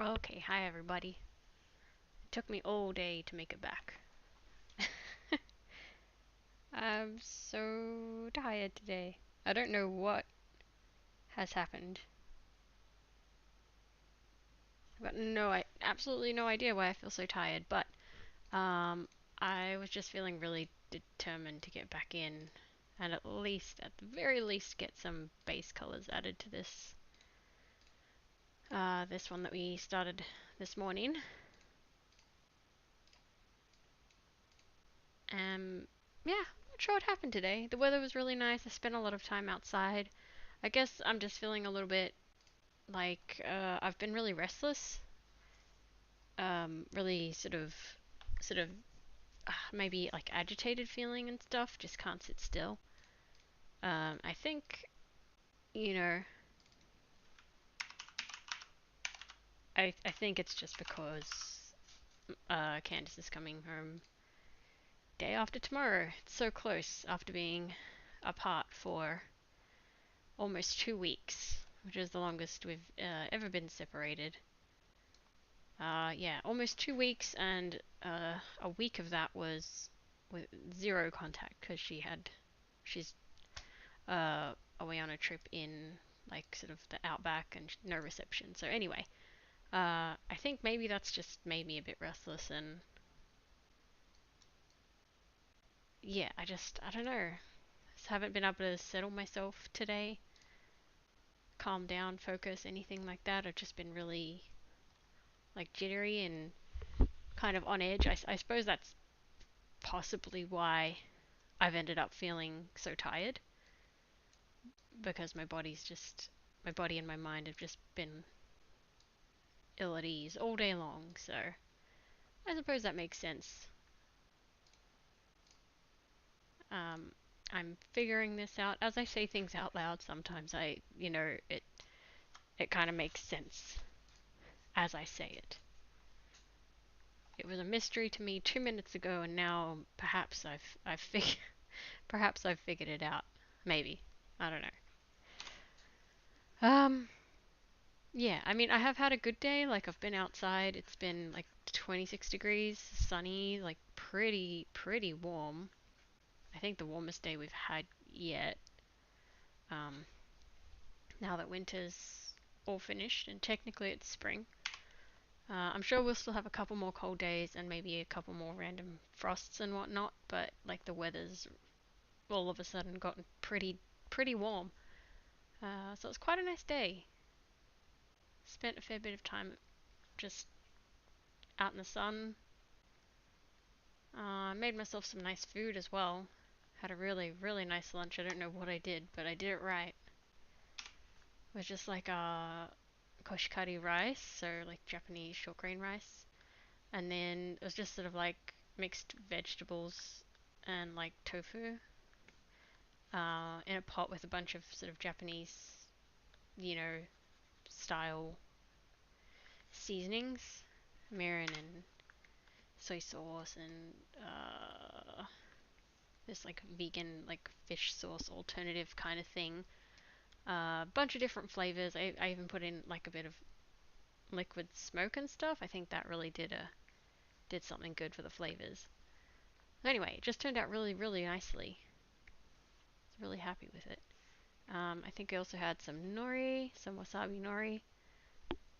Okay, hi everybody. It took me all day to make it back. I'm so tired today. I don't know what has happened. I've got absolutely no idea why I feel so tired, but um, I was just feeling really determined to get back in and at the very least, get some base colors added to this one that we started this morning. Yeah, not sure what happened today. The weather was really nice. I spent a lot of time outside. I guess I'm just feeling a little bit like I've been really restless. Really sort of maybe like agitated feeling and stuff. Just can't sit still. I think you know. I think it's just because Candace is coming home day after tomorrow. It's so close after being apart for almost 2 weeks, which is the longest we've ever been separated. Yeah, almost 2 weeks, and a week of that was with zero contact because she's away on a trip in like sort of the outback and no reception. So anyway, I think maybe that's just made me a bit restless, and yeah, I don't know. Just haven't been able to settle myself today, calm down, focus, anything like that. I've just been really like jittery and kind of on edge. I suppose that's possibly why I've ended up feeling so tired, because my body and my mind have just been ill at ease all day long. So I suppose that makes sense. Um, I'm figuring this out as I say things out loud. Sometimes it kind of makes sense as I say it. It was a mystery to me 2 minutes ago, and now perhaps I've figured it out. Maybe, I don't know. Yeah, I mean, I have had a good day. Like, I've been outside. It's been like 26 degrees, sunny, like pretty warm. I think the warmest day we've had yet. Um, Now that winter's all finished and technically it's spring. I'm sure we'll still have a couple more cold days and maybe a couple more random frosts and whatnot, but like the weather's all of a sudden gotten pretty warm. So it's quite a nice day. Spent a fair bit of time just out in the sun. Made myself some nice food as well. Had a really nice lunch. I don't know what I did, but I did it right. It was just like koshikari rice, so like Japanese short grain rice, and then it was just sort of like mixed vegetables and like tofu in a pot with a bunch of sort of Japanese, you know, style seasonings, mirin and soy sauce and this like vegan like fish sauce alternative kind of thing. A bunch of different flavors. I even put in like a bit of liquid smoke and stuff. I think that really did something good for the flavors. Anyway, it just turned out really nicely. I was really happy with it. I think I also had some nori, some wasabi nori,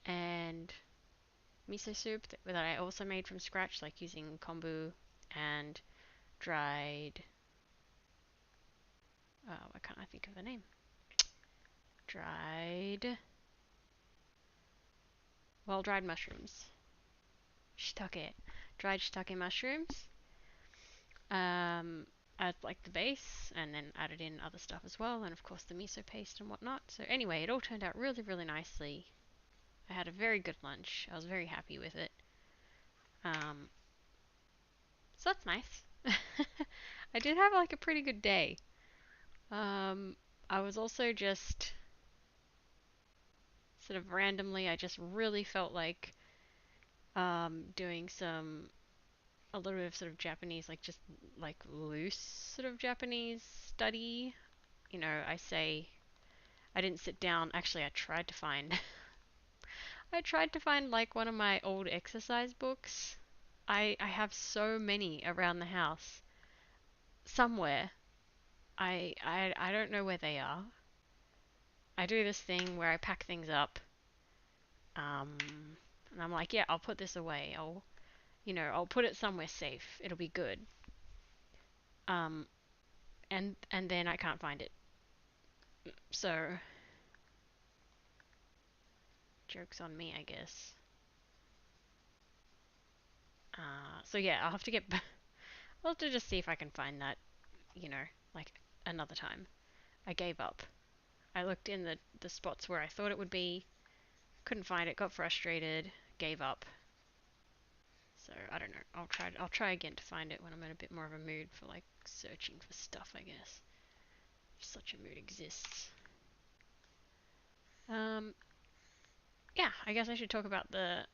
and miso soup that I also made from scratch, like using kombu and dried. Why can't I think of the name? Dried, dried mushrooms. Shiitake. Dried shiitake mushrooms. Um, add like the base and then added in other stuff as well, and of course the miso paste and whatnot. So anyway, it all turned out really nicely. I had a very good lunch. I was very happy with it. Um, so that's nice. I did have like a pretty good day. Um, I was also just sort of randomly, I just really felt like doing a little bit of sort of Japanese, like just like loose sort of Japanese study. I say I didn't sit down. Actually, I tried to find I tried to find like one of my old exercise books. I have so many around the house. Somewhere. I don't know where they are. I do this thing where I pack things up. And I'm like, yeah, I'll put this away. I'll put it somewhere safe. It'll be good. Um, and then I can't find it. So, joke's on me, I guess. So yeah, I'll have to I'll have to just see if I can find that, like another time. I gave up. I looked in the spots where I thought it would be, couldn't find it, got frustrated, gave up. So I don't know. I'll try again to find it when I'm in a bit more of a mood for like searching for stuff, I guess. If such a mood exists. Um yeah, I guess I should talk about the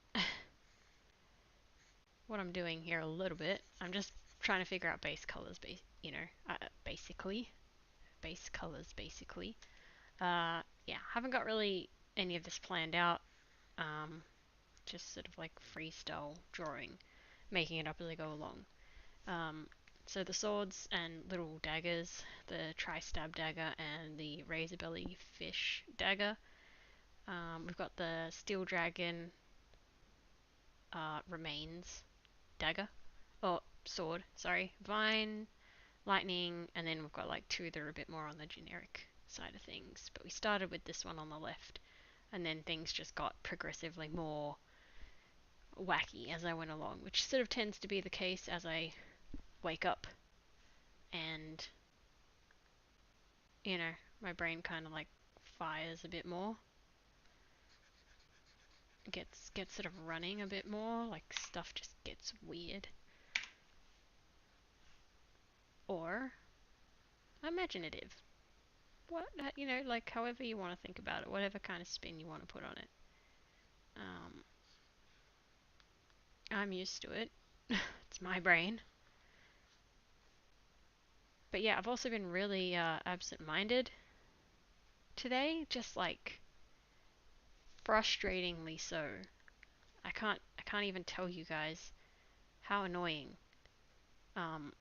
what I'm doing here a little bit. I'm just trying to figure out base colors, basically. Base colors, basically. Yeah, haven't got really any of this planned out. Um, just sort of like freestyle drawing, making it up as I go along. Um, so the swords and little daggers, the tri-stab dagger and the razor belly fish dagger. We've got the steel dragon remains dagger. Oh, sword, sorry. Vine, lightning, and then we've got like two that are a bit more on the generic side of things. But we started with this one on the left, and then things just got progressively more wacky as I went along, which sort of tends to be the case as I wake up and, my brain kind of like fires a bit more. Gets sort of running a bit more, like stuff just gets weird. Or imaginative. What, like however you want to think about it, whatever kind of spin you want to put on it. Um, I'm used to it. It's my brain. But yeah, I've also been really absent-minded today, just like frustratingly so. I can't even tell you guys how annoying. Um,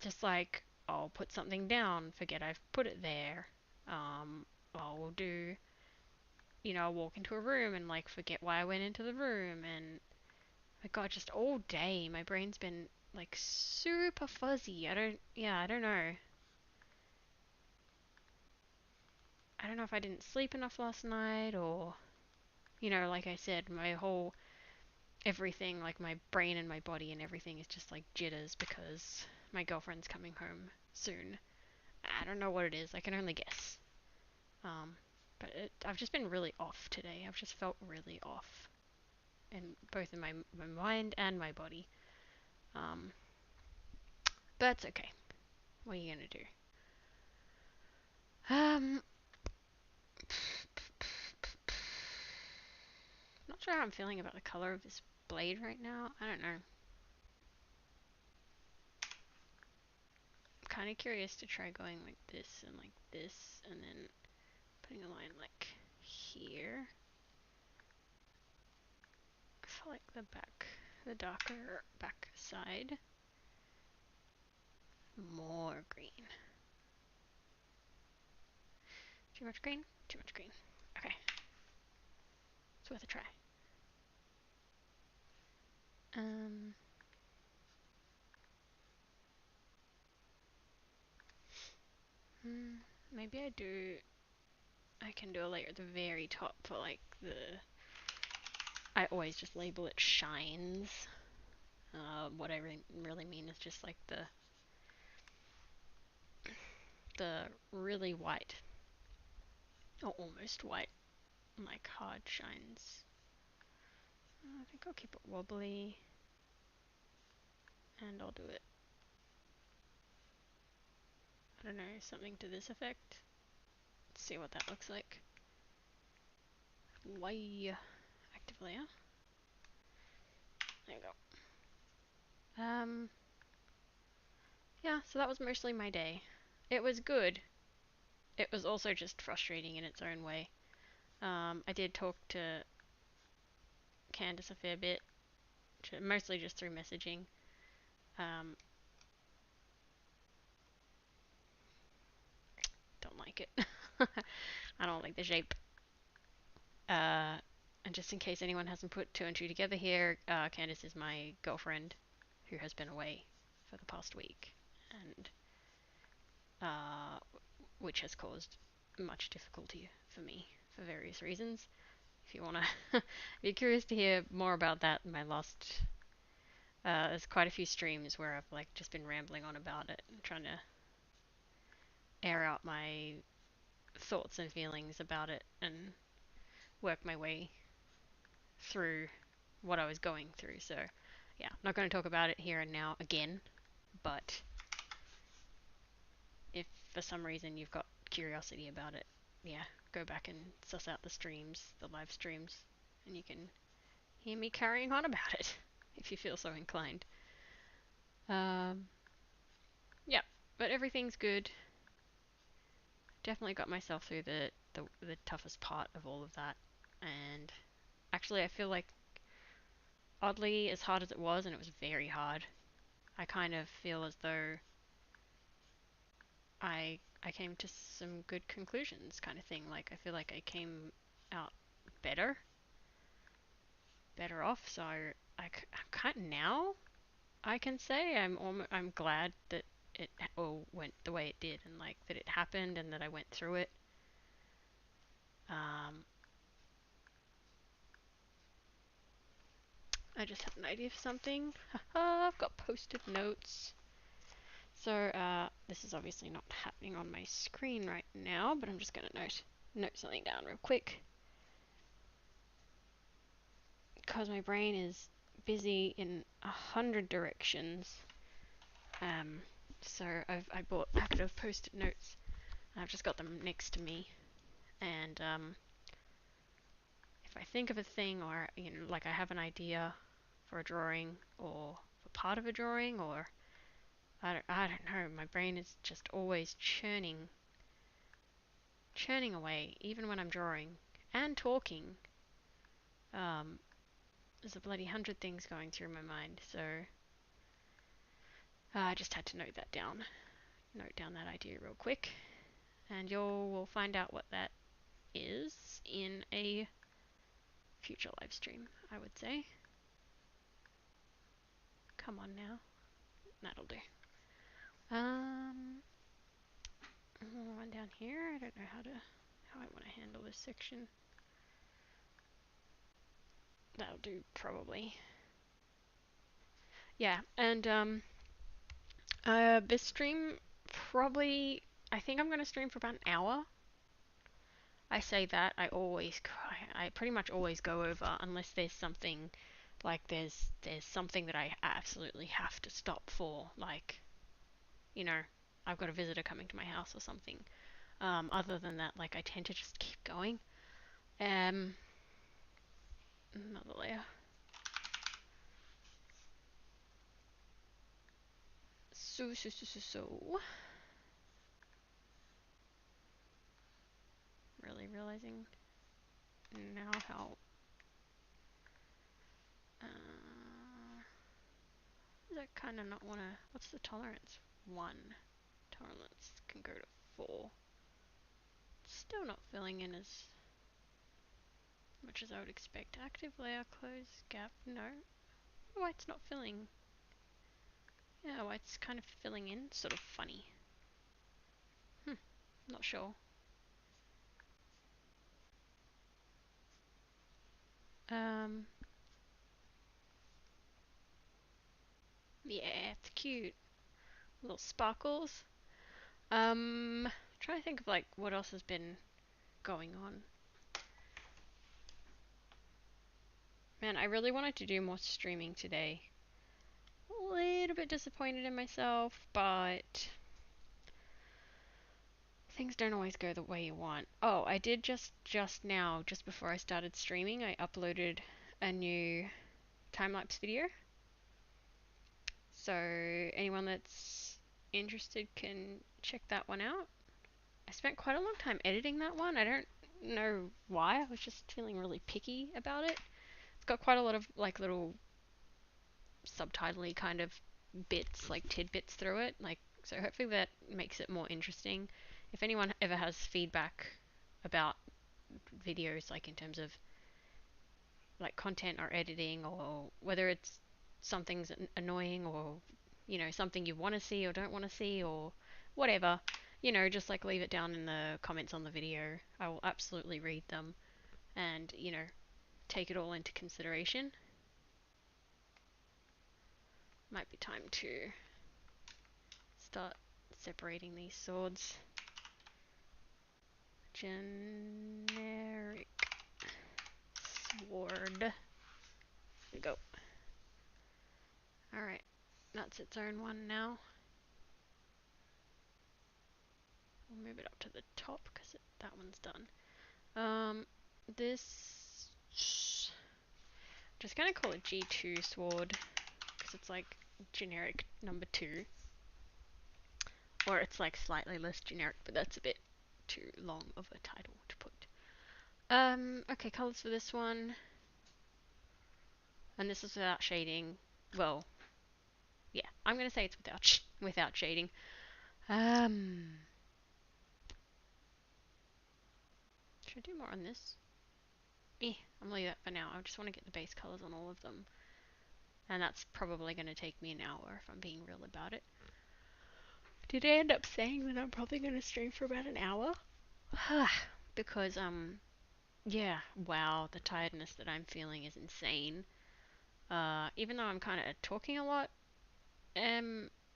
just like I'll put something down, forget I've put it there. I'll do, I'll walk into a room and like forget why I went into the room, and my God, just all day my brain's been like super fuzzy. I don't know. I don't know if I didn't sleep enough last night or, like I said, my whole everything, like my brain and my body and everything is just like jitters because my girlfriend's coming home soon. I don't know what it is. I can only guess. Um, but I've just been really off today. I've just felt really off, in both in my mind and my body. Um, but it's okay. What are you gonna do? Um, not sure how I'm feeling about the color of this blade right now. I don't know. I'm kind of curious to try going like this, and then putting a line like here. For like the darker back side. More green. Too much green? Too much green. Okay. It's worth a try. Um, maybe I can do a layer at the very top for like I always just label it shines. What I really mean is just like the really white, or almost white, like hard shines. I think I'll keep it wobbly, and I'll do it, I don't know, something to this effect. Let's see what that looks like. Why active layer? There we go. Yeah, so that was mostly my day. It was good. It was also just frustrating in its own way. I did talk to Candace a fair bit, mostly just through messaging. Um, don't like it. I don't like the shape. Uh, and just in case anyone hasn't put two and two together here, Candace is my girlfriend who has been away for the past week, and uh, which has caused much difficulty for me for various reasons. If you want to, if you're curious to hear more about that, my last, there's quite a few streams where I've like just been rambling on about it and trying to air out my thoughts and feelings about it and work my way through what I was going through. So, yeah, not going to talk about it here and now again, but if for some reason you've got curiosity about it, yeah, go back and suss out the streams, the live streams, and you can hear me carrying on about it if you feel so inclined. Um, yeah, but everything's good. Definitely got myself through the toughest part of all of that, and actually, I feel like oddly, as hard as it was, and it was very hard, I kind of feel as though I came to some good conclusions, kind of thing. Like I feel like I came out better, better off. So I kind now I can say I'm glad that it all went the way it did, and like that it happened, and that I went through it. Um, I just had an idea for something. I've got post-it notes. So this is obviously not happening on my screen right now, but I'm just gonna note something down real quick because my brain is busy in 100 directions. Um, so I bought a packet of post-it notes. I've just got them next to me, and if I think of a thing, or like I have an idea for a drawing or for part of a drawing, or I don't know, my brain is just always churning away, even when I'm drawing and talking. There's a bloody 100 things going through my mind, so I just had to note that down. Note down that idea real quick, and you will find out what that is in a future live stream, I would say. Come on now, that'll do. One down here. I don't know how I want to handle this section. That'll do probably. Yeah, and this stream probably. I think I'm gonna stream for about an hour. I say that I pretty much always go over unless there's something like there's something that I absolutely have to stop for, like you know I've got a visitor coming to my house or something. Other than that, like I tend to just keep going. Another layer. So. Really realizing now how does that kind of not want to. What's the tolerance? 1. Tolerance can go to 4. Still not filling in as much as I would expect. Active layer, close gap, no. Why it's not filling? Yeah, why it's kind of filling in, sort of funny. Not sure. Um, yeah, it's cute. Little sparkles. Trying to think of like what else has been going on. Man, I really wanted to do more streaming today. A little bit disappointed in myself, but things don't always go the way you want. Oh, I did just now, just before I started streaming, I uploaded a new time-lapse video. So anyone that's interested can check that one out. I spent quite a long time editing that one. I don't know why. I was just feeling really picky about it. It's got quite a lot of like little subtitle-y kind of bits, like tidbits through it. Like, so hopefully that makes it more interesting. If anyone ever has feedback about videos, like in terms of like content or editing, or whether it's something's annoying, or you know, something you want to see or don't want to see, or whatever, you know, just like leave it down in the comments on the video. I will absolutely read them and, you know, take it all into consideration. Might be time to start separating these swords. Generic sword. There we go. Alright, that's its own one now. We'll move it up to the top because that one's done. This, just gonna call it G2 sword because it's like generic number 2, or it's like slightly less generic, but that's a bit too long of a title to put. Okay, colors for this one, and this is without shading. Well, yeah, I'm gonna say it's without shading. Should I do more on this? I'm gonna leave that for now. I just want to get the base colors on all of them. And that's probably going to take me an hour if I'm being real about it. Did I end up saying that I'm probably going to stream for about an hour? Because, yeah, wow, the tiredness that I'm feeling is insane. Even though I'm kind of talking a lot,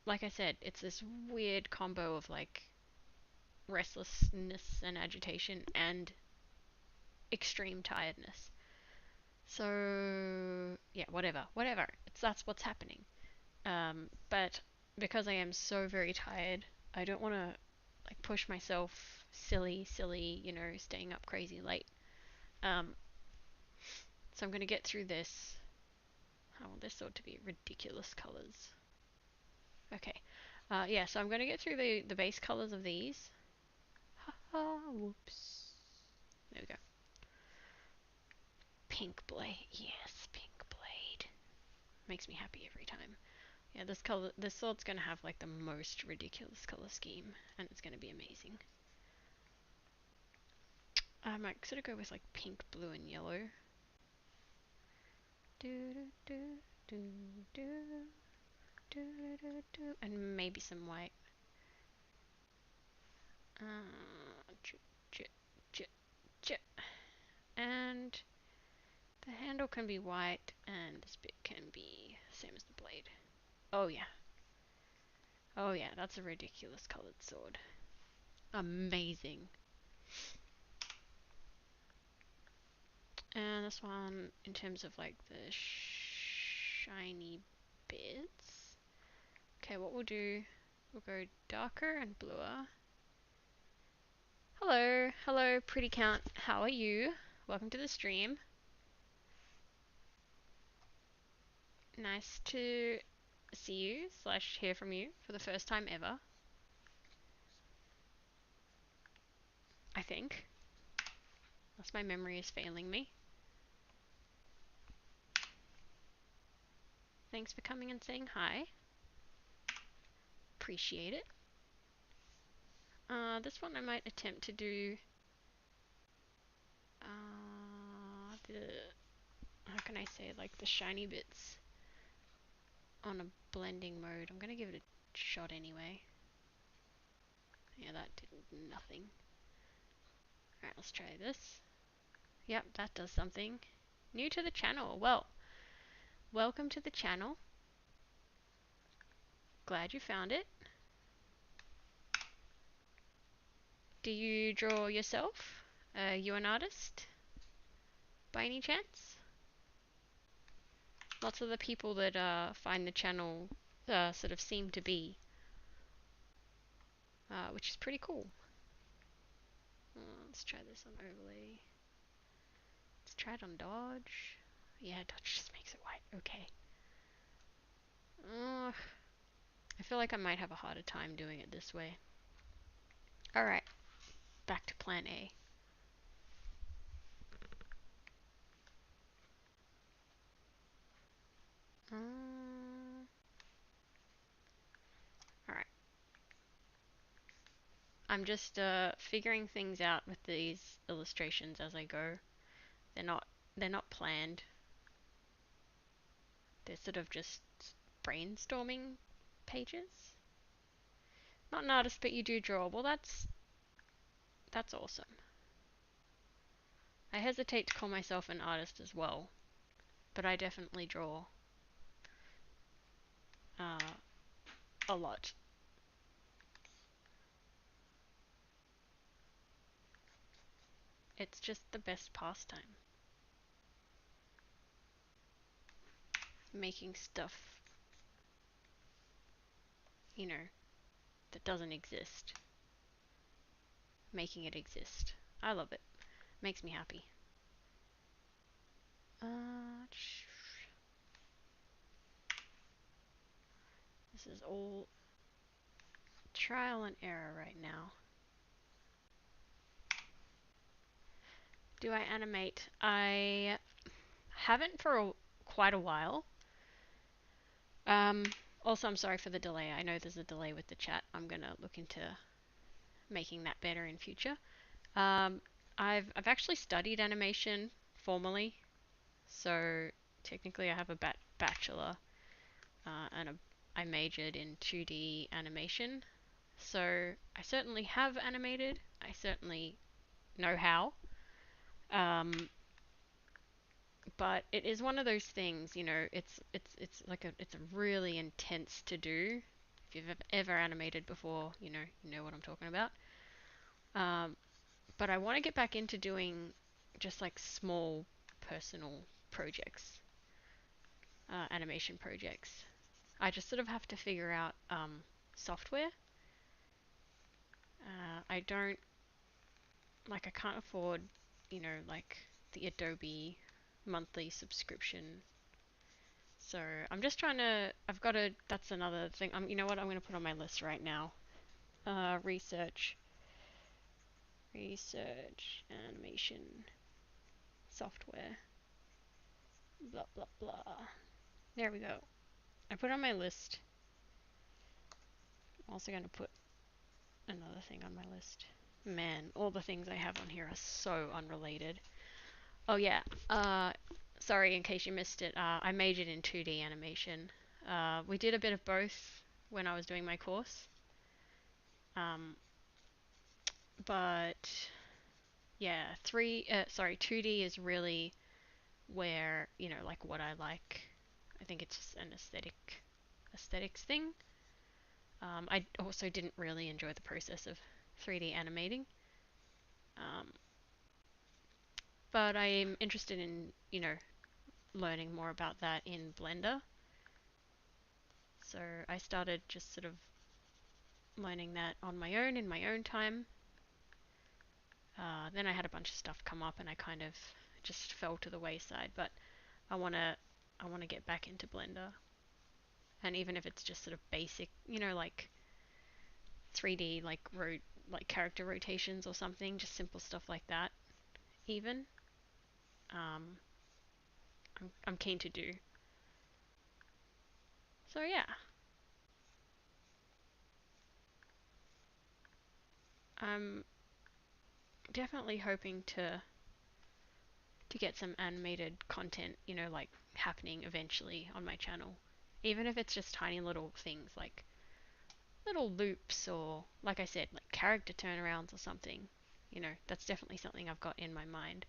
like I said, it's this weird combo of, like, restlessness and agitation and extreme tiredness. So, yeah, whatever. That's what's happening. But because I am so very tired, I don't want to like push myself silly, you know, staying up crazy late. So I'm going to get through this. I want this sword to be ridiculous colors. Okay. Yeah, so I'm going to get through the base colors of these. Whoops. There we go. Pink blade. Yes, pink blade. Makes me happy every time. Yeah, this sword's gonna have like the most ridiculous color scheme, and it's gonna be amazing. I might sort of go with like pink, blue, and yellow. And maybe some white. And the handle can be white, and this bit can be same as the blade. Oh yeah. Oh yeah, that's a ridiculous colored sword. Amazing. And this one, in terms of like the shiny bits. Okay, what we'll do, we'll go darker and bluer. Hello, pretty count. How are you? Welcome to the stream. Nice to see you / hear from you for the first time ever. I think. Unless my memory is failing me. Thanks for coming and saying hi. Appreciate it. This one I might attempt to do the, how can I say, like the shiny bits on a blending mode. I'm gonna give it a shot anyway. Yeah, that did nothing. Alright, let's try this. Yep, that does something. New to the channel. Well, welcome to the channel. Glad you found it. Do you draw yourself? Are you an artist? By any chance? Lots of the people that find the channel sort of seem to be. Which is pretty cool. Let's try this on overlay. Let's try it on dodge. Yeah, dodge just makes it white. Okay. I feel like I might have a harder time doing it this way. Alright, back to plan A. Alright. I'm just figuring things out with these illustrations as I go. They're not they're not planned. They're sort of just brainstorming pages. Not an artist, but you do draw. Well, that's awesome. I hesitate to call myself an artist as well, but I definitely draw uh, a lot. It's just the best pastime. Making stuff, you know, that doesn't exist. Making it exist. I love it. Makes me happy. This is all trial and error right now. Do I animate? I haven't for quite a while. Um, Also, I'm sorry for the delay. I know there's a delay with the chat. I'm gonna look into making that better in future. Um, I've actually studied animation formally, so technically I have a bachelor, and I majored in 2D animation. So I certainly have animated. I certainly know how. Um, but it is one of those things, you know, it's like it's a really intense to do. If you've ever animated before, you know what I'm talking about. Um, but I want to get back into doing just like small personal projects, animation projects. I just sort of have to figure out software. I don't I can't afford, like the Adobe monthly subscription. So I'm just trying to. That's another thing. You know what? I'm going to put on my list right now. Research, animation, software, blah blah blah. There we go. I put on my list. I'm also going to put another thing on my list. Man, all the things I have on here are so unrelated. Oh yeah. Sorry, in case you missed it. I majored in 2D animation. We did a bit of both when I was doing my course. Um, but yeah, 2D is really where, like what I like. I think it's just an aesthetics thing. I also didn't really enjoy the process of 3D animating. Um, but I'm interested in, learning more about that in Blender. So I started just sort of learning that on my own in my own time. Then I had a bunch of stuff come up and I kind of just fell to the wayside. But I wanna I wanna get back into Blender, and even if it's just sort of basic, like 3D like character rotations or something, just simple stuff like that. Even um, I'm keen to do. So yeah, I'm definitely hoping to get some animated content, like happening eventually on my channel. Even if it's just tiny little things like little loops or, like I said, like character turnarounds or something. That's definitely something I've got in my mind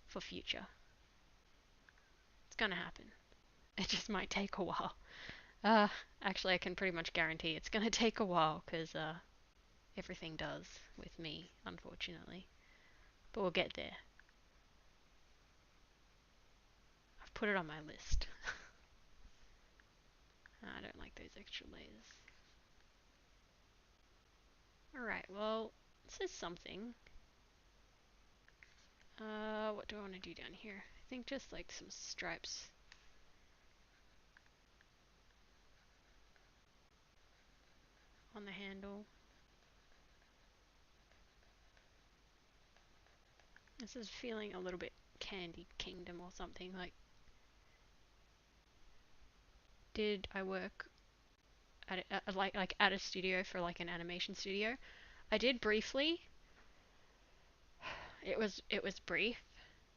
for future. It's gonna happen. It just might take a while. Uh, Actually, I can pretty much guarantee it's gonna take a while because everything does with me, unfortunately. But we'll get there. I've put it on my list. I don't like those extra layers. Alright, well, this is something. What do I want to do down here? I think just like some stripes. On the handle. This is feeling a little bit Candy Kingdom or something like. did I work like at a studio for like an animation studio? I did briefly. It was brief,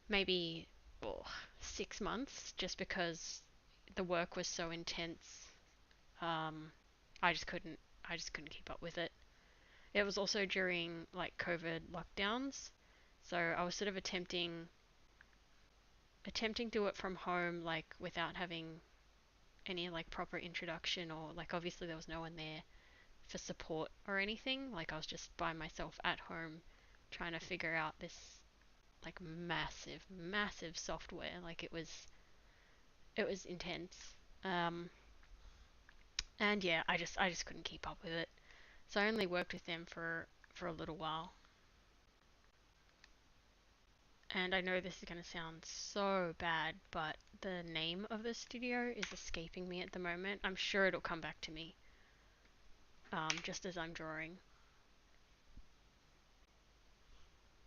maybe oh, 6 months, just because the work was so intense. Um, I just couldn't I just couldn't keep up with it. It was also during like COVID lockdowns, so I was sort of attempting to do it from home, like without having any like proper introduction, or like obviously there was no one there for support or anything. Like I was just by myself at home trying to figure out this like massive software. Like it was intense. Um, and yeah, I just couldn't keep up with it. So I only worked with them for a little while. And I know this is going to sound so bad, but the name of the studio is escaping me at the moment. I'm sure it'll come back to me, just as I'm drawing.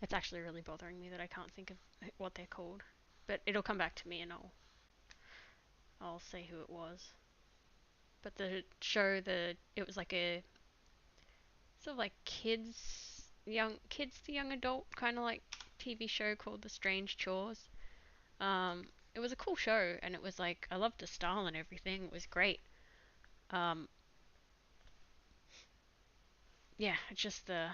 It's actually really bothering me that I can't think of what they're called. But it'll come back to me and I'll say who it was. But the show, it was like a sort of like kids to young adult kind of like TV show called The Strange Chores. It was a cool show, and it was like I loved the style and everything. It was great. Um, yeah, it's just the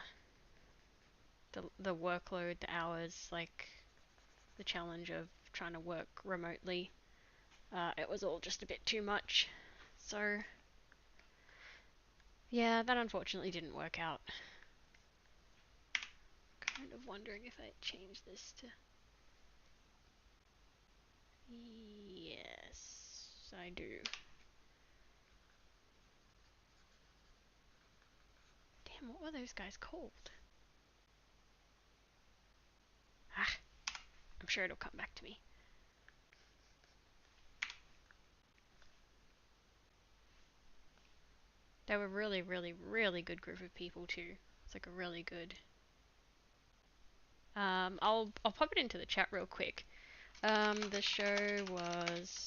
workload, the hours, like the challenge of trying to work remotely. It was all just a bit too much. So yeah, that unfortunately didn't work out. Kind of wondering if I change this to yes, I do. Damn, what were those guys called? Ah, I'm sure it'll come back to me. They were really good group of people too. It's like a really good. I'll pop it into the chat real quick. The show was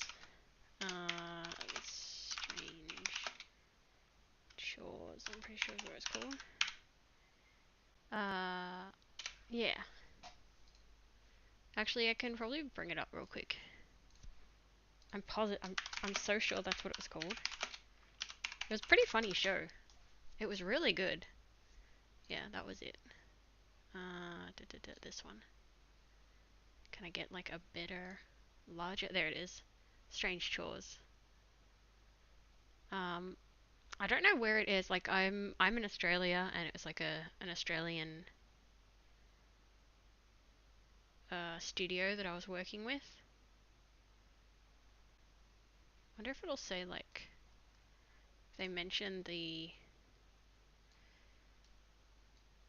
Strange Shores. I'm pretty sure is what it's called. Yeah. Actually, I can probably bring it up real quick. I'm positive. I'm so sure that's what it was called. It was a pretty funny show. It was really good. Yeah, that was it. This one. Can I get like a better, larger? There it is. Strange Chores. Um, I don't know where it is. Like I'm in Australia, and it was like an Australian studio that I was working with. Wonder if it'll say like they mentioned the.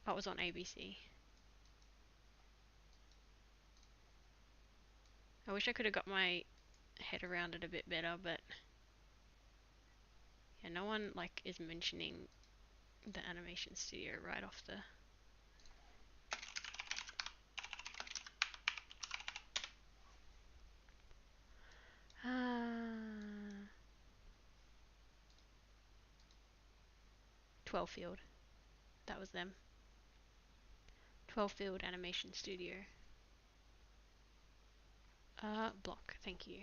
Oh, it was on ABC. I wish I could have got my head around it a bit better, but yeah, no one like is mentioning the animation studio right off the. 12 Field. That was them. 12 Field Animation Studio. Block. Thank you.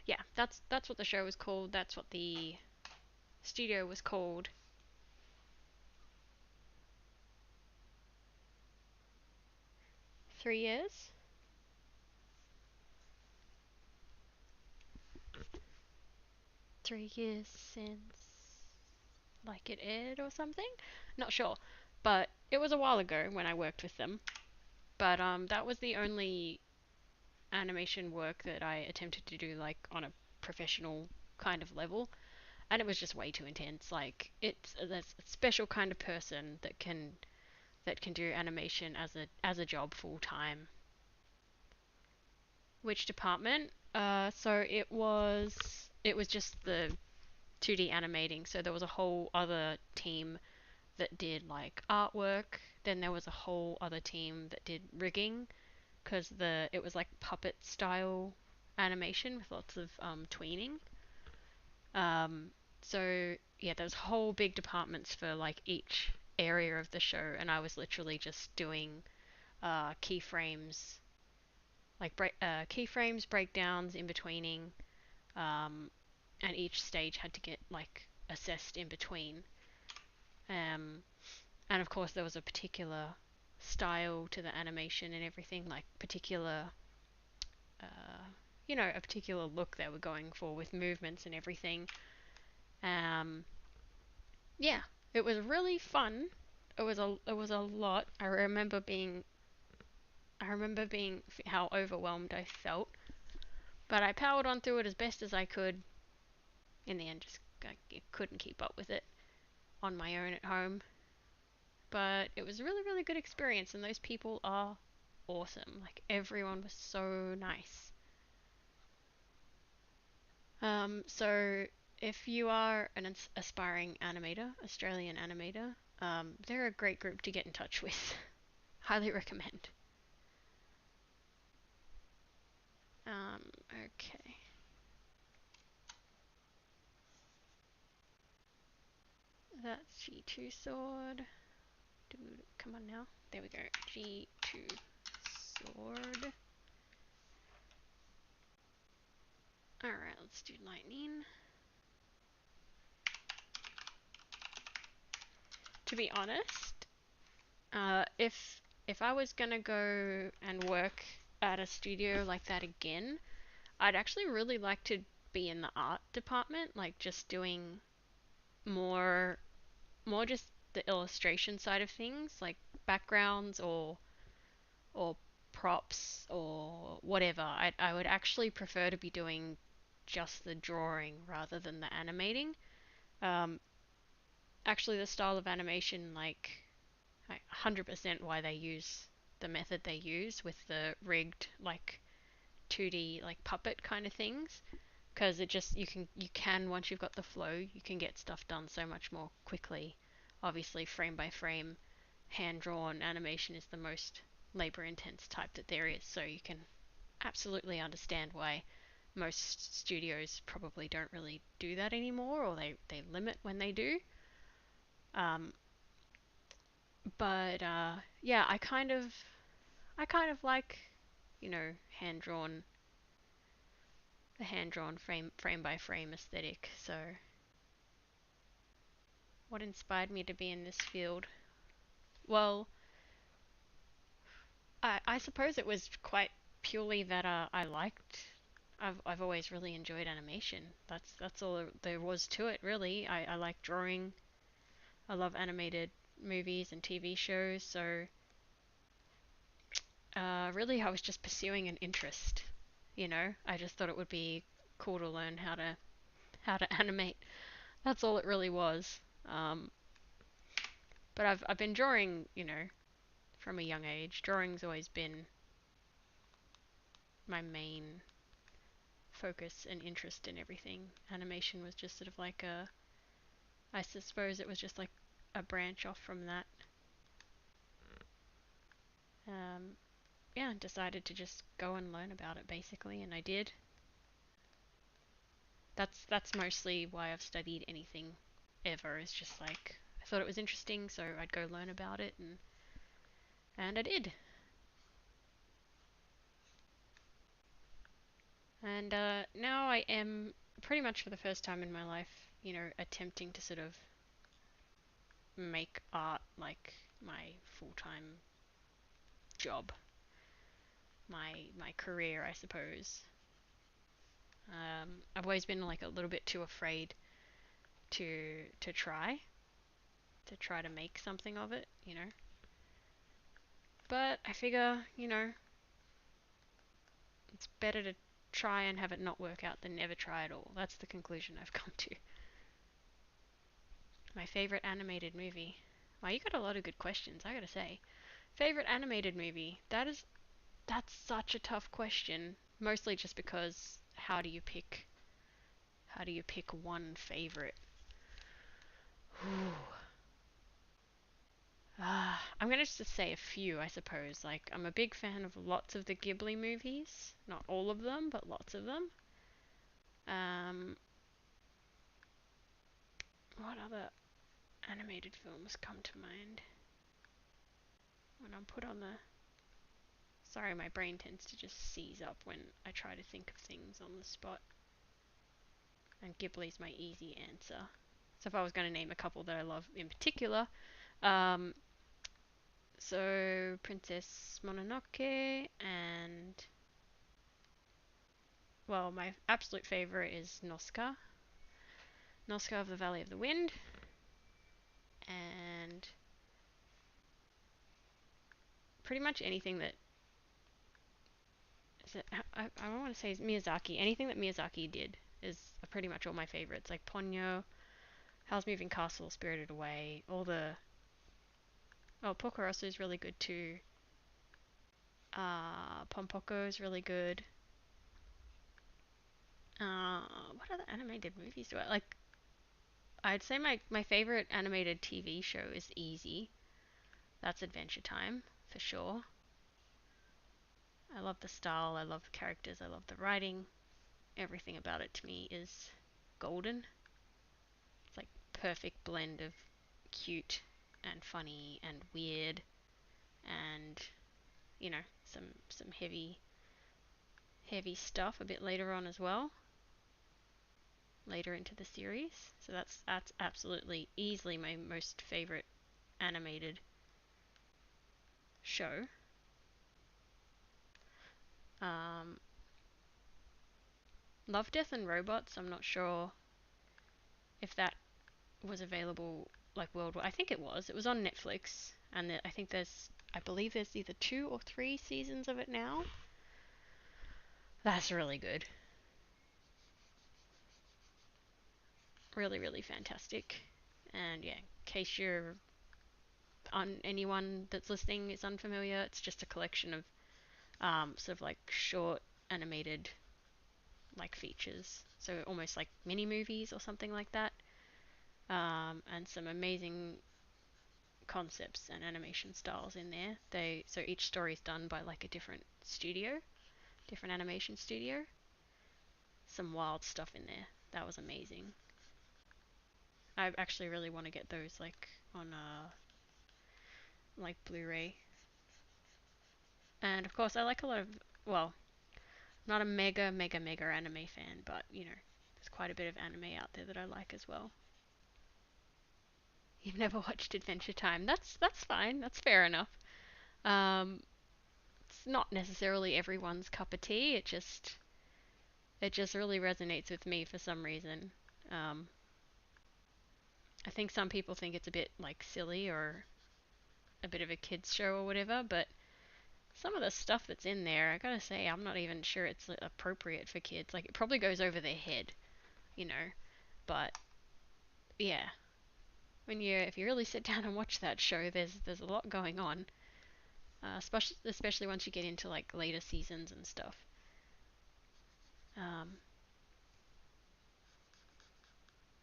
Yeah, that's what the show was called. That's what the studio was called. Three years. 3 years since like it aired or something. Not sure, but it was a while ago when I worked with them. But that was the only animation work that I attempted to do like on a professional kind of level, and it was just way too intense. Like it's there's a special kind of person that can do animation as a job full time. Which department? So it was just the 2D animating. So there was a whole other team that did like artwork. Then there was a whole other team that did rigging, because it was like puppet style animation with lots of tweening. Um, so yeah, there's whole big departments for like each area of the show, and I was literally just doing keyframes, like keyframes, breakdowns, in betweening, um, and each stage had to get like assessed in between. Um, and of course, there was a particular style to the animation and everything, like particular, uh, a particular look they were going for with movements and everything. Um, yeah, it was really fun. It was a lot. I remember being how overwhelmed I felt, but I powered on through it as best as I could. In the end, just I couldn't keep up with it on my own at home. But it was a really, really good experience, and those people are awesome. Like everyone was so nice. So if you are an aspiring animator, Australian animator, they're a great group to get in touch with. Highly recommend. Okay. That's G2 sword. Dude, come on now. There we go. G2 sword. Alright, let's do lightning. To be honest, if I was gonna go and work at a studio like that again, I'd actually really like to be in the art department, like just doing more more just the illustration side of things, like backgrounds or props or whatever. I would actually prefer to be doing just the drawing rather than the animating. Um, Actually, the style of animation, like 100% why they use the method they use with the rigged like 2D like puppet kind of things, because you can once you've got the flow, you can get stuff done so much more quickly. Obviously, frame by frame, hand drawn animation is the most labor intense type that there is, so you can absolutely understand why most studios probably don't really do that anymore, or they limit when they do. Um, but yeah, I kind of like, hand drawn the hand drawn frame by frame aesthetic. So what inspired me to be in this field? Well, I suppose it was quite purely that I liked. I've always really enjoyed animation. That's all there was to it, really. I like drawing. I love animated movies and TV shows. So really, I was just pursuing an interest. I just thought it would be cool to learn how to animate. That's all it really was. Um, but I've been drawing, from a young age. Drawing's always been my main focus and interest in everything. Animation was just sort of like I suppose it was just like a branch off from that. Um, yeah, decided to just go and learn about it basically, and I did. That's mostly why I've studied anything ever. Is just like I thought it was interesting, so I'd go learn about it, and I did. And now I am pretty much for the first time in my life, attempting to sort of make art like my full-time job, my career, I suppose. I've always been like a little bit too afraid to try to make something of it, But I figure, it's better to try and have it not work out than never try at all. That's the conclusion I've come to. My favorite animated movie. Wow, you got a lot of good questions, I gotta say. Favorite animated movie? That's such a tough question. Mostly just because how do you pick one favorite? Ooh. I'm gonna just say a few, I suppose. Like, I'm a big fan of lots of the Ghibli movies. Not all of them, but lots of them. Um, other animated films come to mind when I'm put on the... Sorry, my brain tends to just seize up when I try to think of things on the spot. And Ghibli's my easy answer. So if I was going to name a couple that I love in particular, um, so Princess Mononoke and, well, my absolute favorite is Noska. Noska of the Valley of the Wind. And pretty much anything that is it, I don't want to say Miyazaki. Anything that Miyazaki did is pretty much all my favorites. Like Ponyo, Howl's Moving Castle, Spirited Away, all the... Oh, Porco Rosso is really good too. Pompoko is really good. What other animated movies do I like? I'd say my favorite animated TV show is Easy. That's Adventure Time for sure. I love the style, I love the characters, I love the writing. Everything about it to me is golden. It's like perfect blend of cute and funny and weird and, you know, some heavy stuff a bit later on as well. Later into the series. So that's absolutely easily my most favorite animated show. Um, Love, Death and Robots. I'm not sure if that was available like worldwide. I think it was. It was on Netflix, and I believe there's either 2 or 3 seasons of it now. That's really good. Really, really fantastic. And yeah, in case you're on anyone that's listening is unfamiliar, it's just a collection of sort of like short animated like features. So almost like mini movies or something like that. And some amazing concepts and animation styles in there. So each story is done by like a different studio, different animation studio. Some wild stuff in there. That was amazing. I actually really want to get those like on like Blu-ray. And of course, I like a lot of, well, not a mega anime fan, but you know, there's quite a bit of anime out there that I like as well. You've never watched Adventure Time. That's fine. That's fair enough. Um, it's not necessarily everyone's cup of tea. It just really resonates with me for some reason. Um, I think some people think it's a bit like silly or a bit of a kids show or whatever, but some of the stuff that's in there, I gotta say, I'm not even sure it's appropriate for kids. Like it probably goes over their head, you know. But yeah, if you really sit down and watch that show, there's a lot going on. Especially once you get into like later seasons and stuff. Um,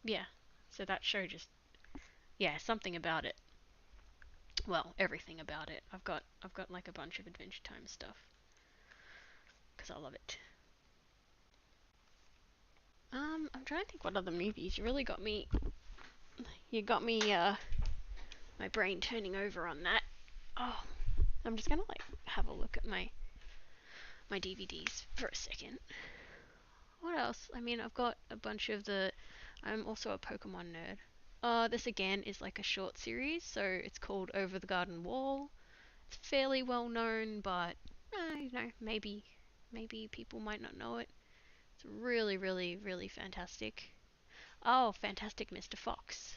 yeah, so that show just, yeah, something about it. Well, everything about it. I've got like a bunch of Adventure Time stuff because I love it. I'm trying to think what other movies. You got me my brain turning over on that. Oh, I'm just gonna like have a look at my DVDs for a second. What else? I mean, I've got a bunch of the. I'm also a Pokemon nerd. This again is like a short series, so it's called Over the Garden Wall. It's fairly well known, but maybe people might not know it. It's really, really, really fantastic. Oh, Fantastic Mr. Fox.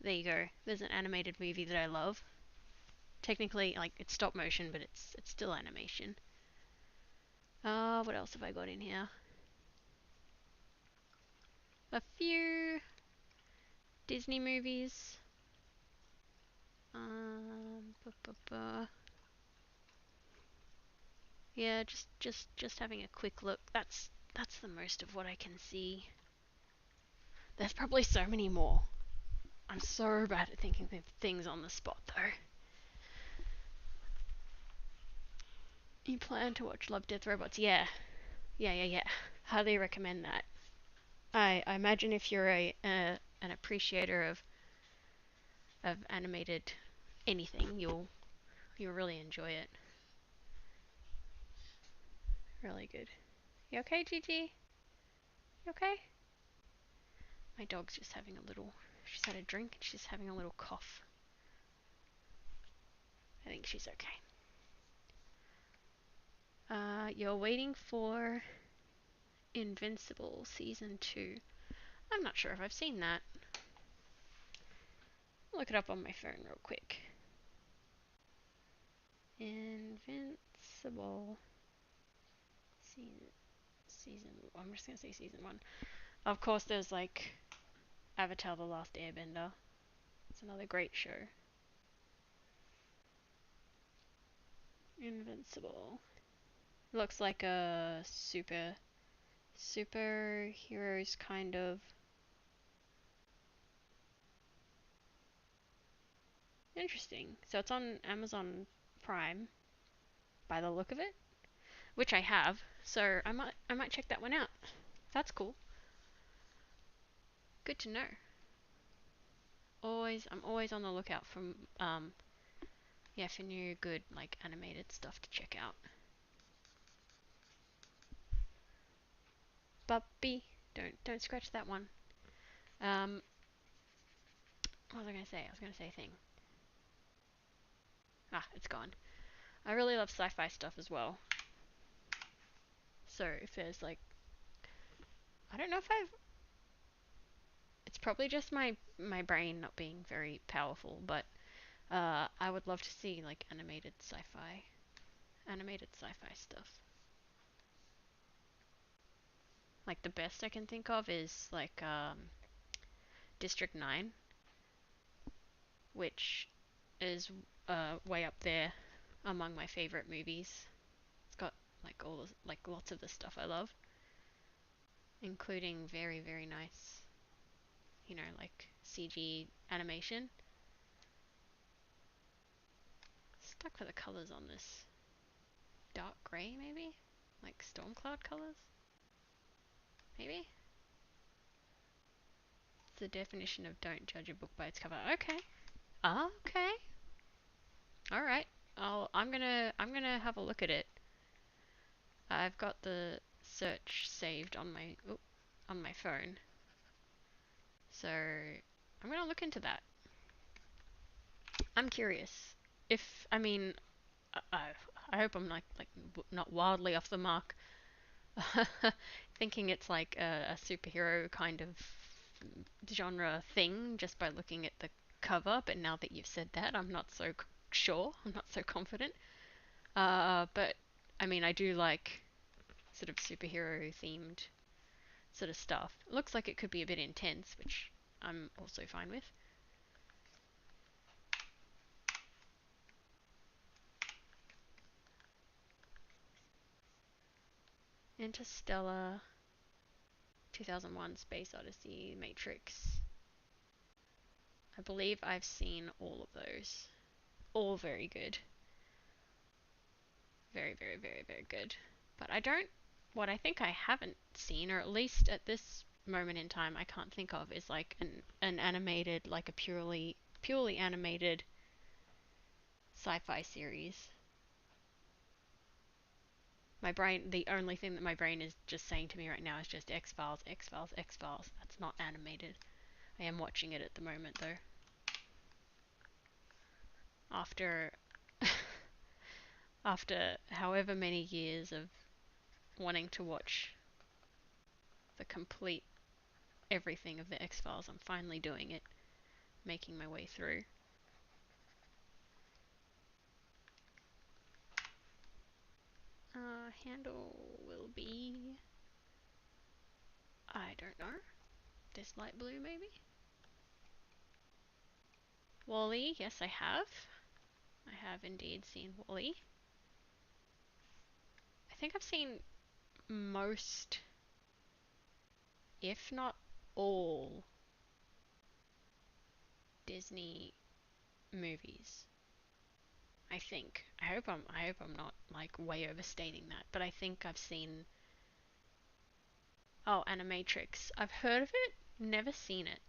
There you go. There's an animated movie that I love. Technically, like it's stop motion, but it's still animation. What else have I got in here? A few Disney movies. Bu- bu- bu. Yeah, just having a quick look. That's the most of what I can see. There's probably so many more. I'm so bad at thinking of things on the spot, though. You plan to watch Love, Death, Robots? Yeah. Yeah. Highly recommend that. I imagine if you're an appreciator of animated anything, you'll really enjoy it. Really good. You okay, Gigi? You okay? My dog's just having a little. She's had a drink and she's having a little cough. I think she's okay. You're waiting for Invincible Season 2. I'm not sure if I've seen that. I'll look it up on my phone real quick. Invincible season. I'm just gonna say season 1. Of course, there's like Avatar: The Last Airbender. It's another great show. Invincible. Looks like a superheroes kind of. Interesting. So it's on Amazon Prime by the look of it, which I have. So I might check that one out. That's cool. Good to know. I'm always on the lookout for for new good like animated stuff to check out. Puppy, don't scratch that one. What was I gonna say? I was gonna say a thing. Ah, it's gone. I really love sci-fi stuff as well. So if there's like, I don't know if I've. It's probably just my brain not being very powerful, but I would love to see like animated sci-fi stuff. Like the best I can think of is like District 9, which is way up there among my favorite movies. It's got like lots of the stuff I love, including very very nice, like CG animation. Stuck for the colors on this. Dark grey maybe? Like storm cloud colors? Maybe? It's the definition of don't judge a book by its cover. Okay. Okay. Alright. I'm gonna have a look at it. I've got the search saved on my phone. So I'm gonna look into that. I'm curious. If I mean I hope I'm not wildly off the mark thinking it's like a superhero kind of genre thing just by looking at the cover, but now that you've said that, I'm not so sure. I'm not so confident. But I mean, I do like sort of superhero themed sort of stuff. It looks like it could be a bit intense, which I'm also fine with. Interstellar, 2001 Space Odyssey, Matrix. I believe I've seen all of those. All very good. Very, very, very, very good. But what I think I haven't seen, or at least at this moment in time, I can't think of, is like an animated, like a purely animated sci-fi series. The only thing that my brain is just saying to me right now is just X-Files, X-Files, X-Files. That's not animated. I am watching it at the moment though. After after however many years of wanting to watch the complete everything of the X-Files, I'm finally doing it, making my way through. Handle will be, I don't know, this light blue maybe? Wall-E, yes I have. I have indeed seen Wall-E. I think I've seen most, if not all, Disney movies. I think. I hope I'm not like way overstating that, but I think I've seen. Oh, Animatrix. I've heard of it, never seen it.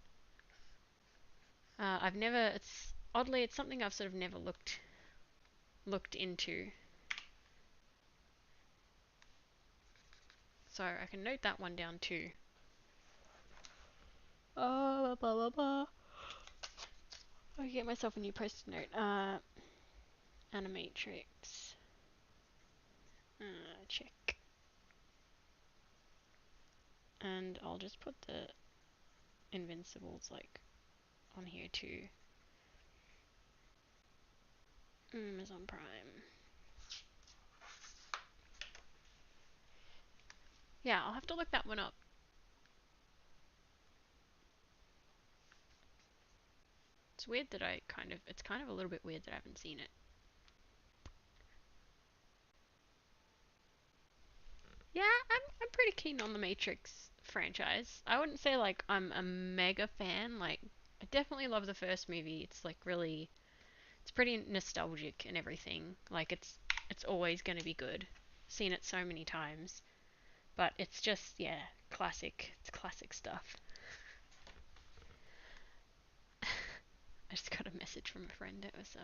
I've never. It's oddly, it's something I've sort of never looked into. So I can note that one down too. Oh, blah blah blah. I'll get myself a new post-it note. Animatrix. Check. And I'll just put the Invincibles like on here too. Amazon Prime. Yeah, I'll have to look that one up. It's weird that it's kind of a little bit weird that I haven't seen it. Yeah, I'm pretty keen on the Matrix franchise. I wouldn't say like I'm a mega fan. Like I definitely love the first movie. It's like really it's pretty nostalgic and everything. Like it's always going to be good. Seen it so many times. But it's just yeah, classic. It's classic stuff. I just got a message from a friend. It was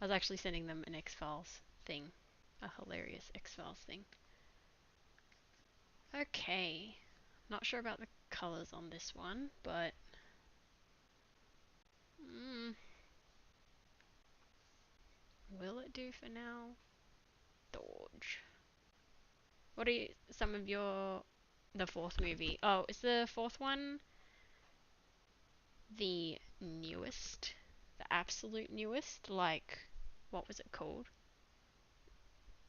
I was actually sending them an X-Files thing. A hilarious X-Files thing. Okay. Not sure about the colors on this one, but will it do for now? Dodge. What are some of your the fourth movie? Oh, is the fourth one the newest? The absolute newest? Like what was it called?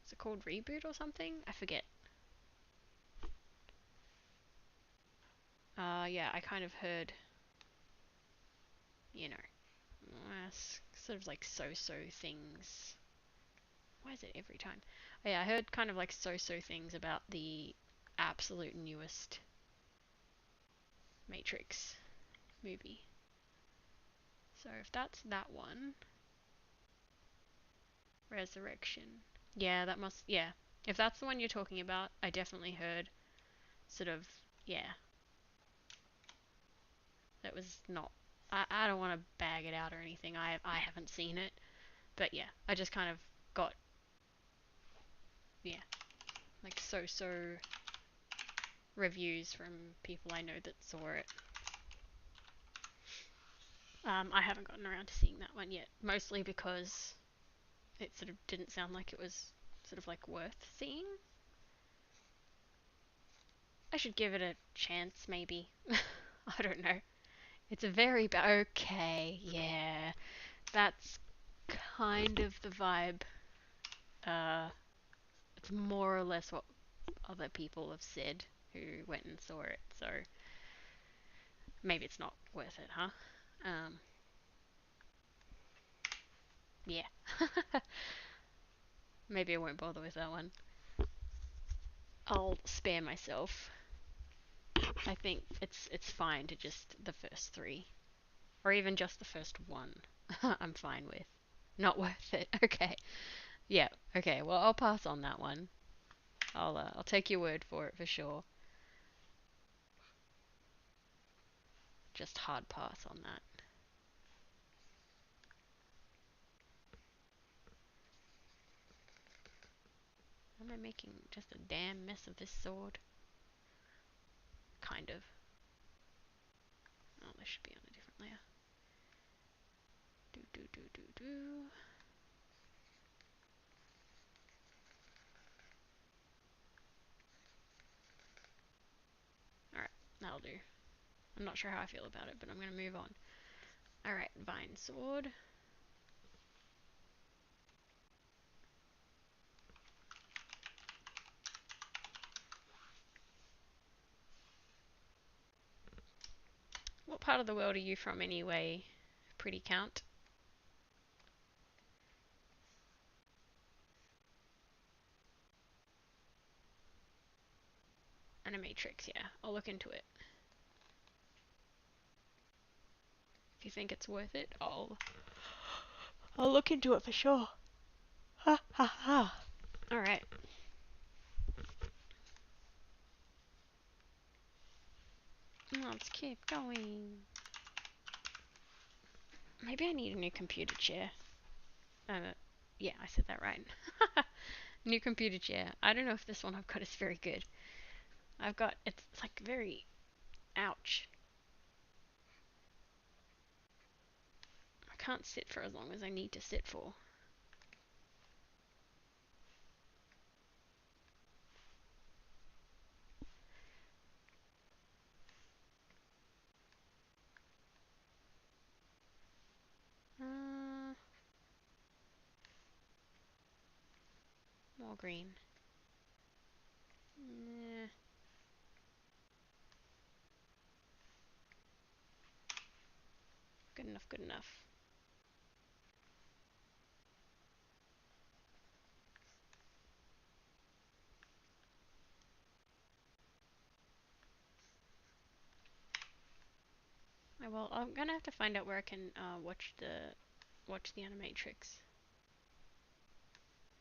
Is it called Reboot or something? I forget. Yeah, I kind of heard, you know, sort of like so-so things. Why is it every time? Oh, yeah, I heard kind of like so-so things about the absolute newest Matrix movie. So if that's that one, Resurrection. Yeah, that must, yeah. If that's the one you're talking about, I definitely heard sort of, yeah, that was not, I don't want to bag it out or anything. I haven't seen it. But yeah, I just kind of got, yeah, like so-so reviews from people I know that saw it. I haven't gotten around to seeing that one yet, mostly because it sort of didn't sound like it was sort of like worth seeing. I should give it a chance, maybe. I don't know. It's a very okay, yeah. That's kind of the vibe. Uh, it's more or less what other people have said who went and saw it. So maybe it's not worth it, huh? Um, yeah. Maybe I won't bother with that one. I'll spare myself. I think it's fine to just the first three, or even just the first one. I'm fine with. Not worth it. Okay. Yeah. Okay. Well, I'll pass on that one. I'll take your word for it for sure. Just hard pass on that. Am I making just a damn mess of this sword? Kind of. Oh, this should be on a different layer. Do do do do do. Alright, that'll do. I'm not sure how I feel about it, but I'm gonna move on. Alright, vine sword. What part of the world are you from anyway? Pretty count. Animatrix, yeah. I'll look into it. If you think it's worth it, I'll look into it for sure. Ha ha ha. Alright. Let's keep going. Maybe I need a new computer chair. Yeah, I said that right. New computer chair. I don't know if this one I've got is very good. It's like very, ouch. I can't sit for as long as I need to sit for. Uh, More green. Good enough, good enough. Well, I'm gonna have to find out where I can watch the animatrix.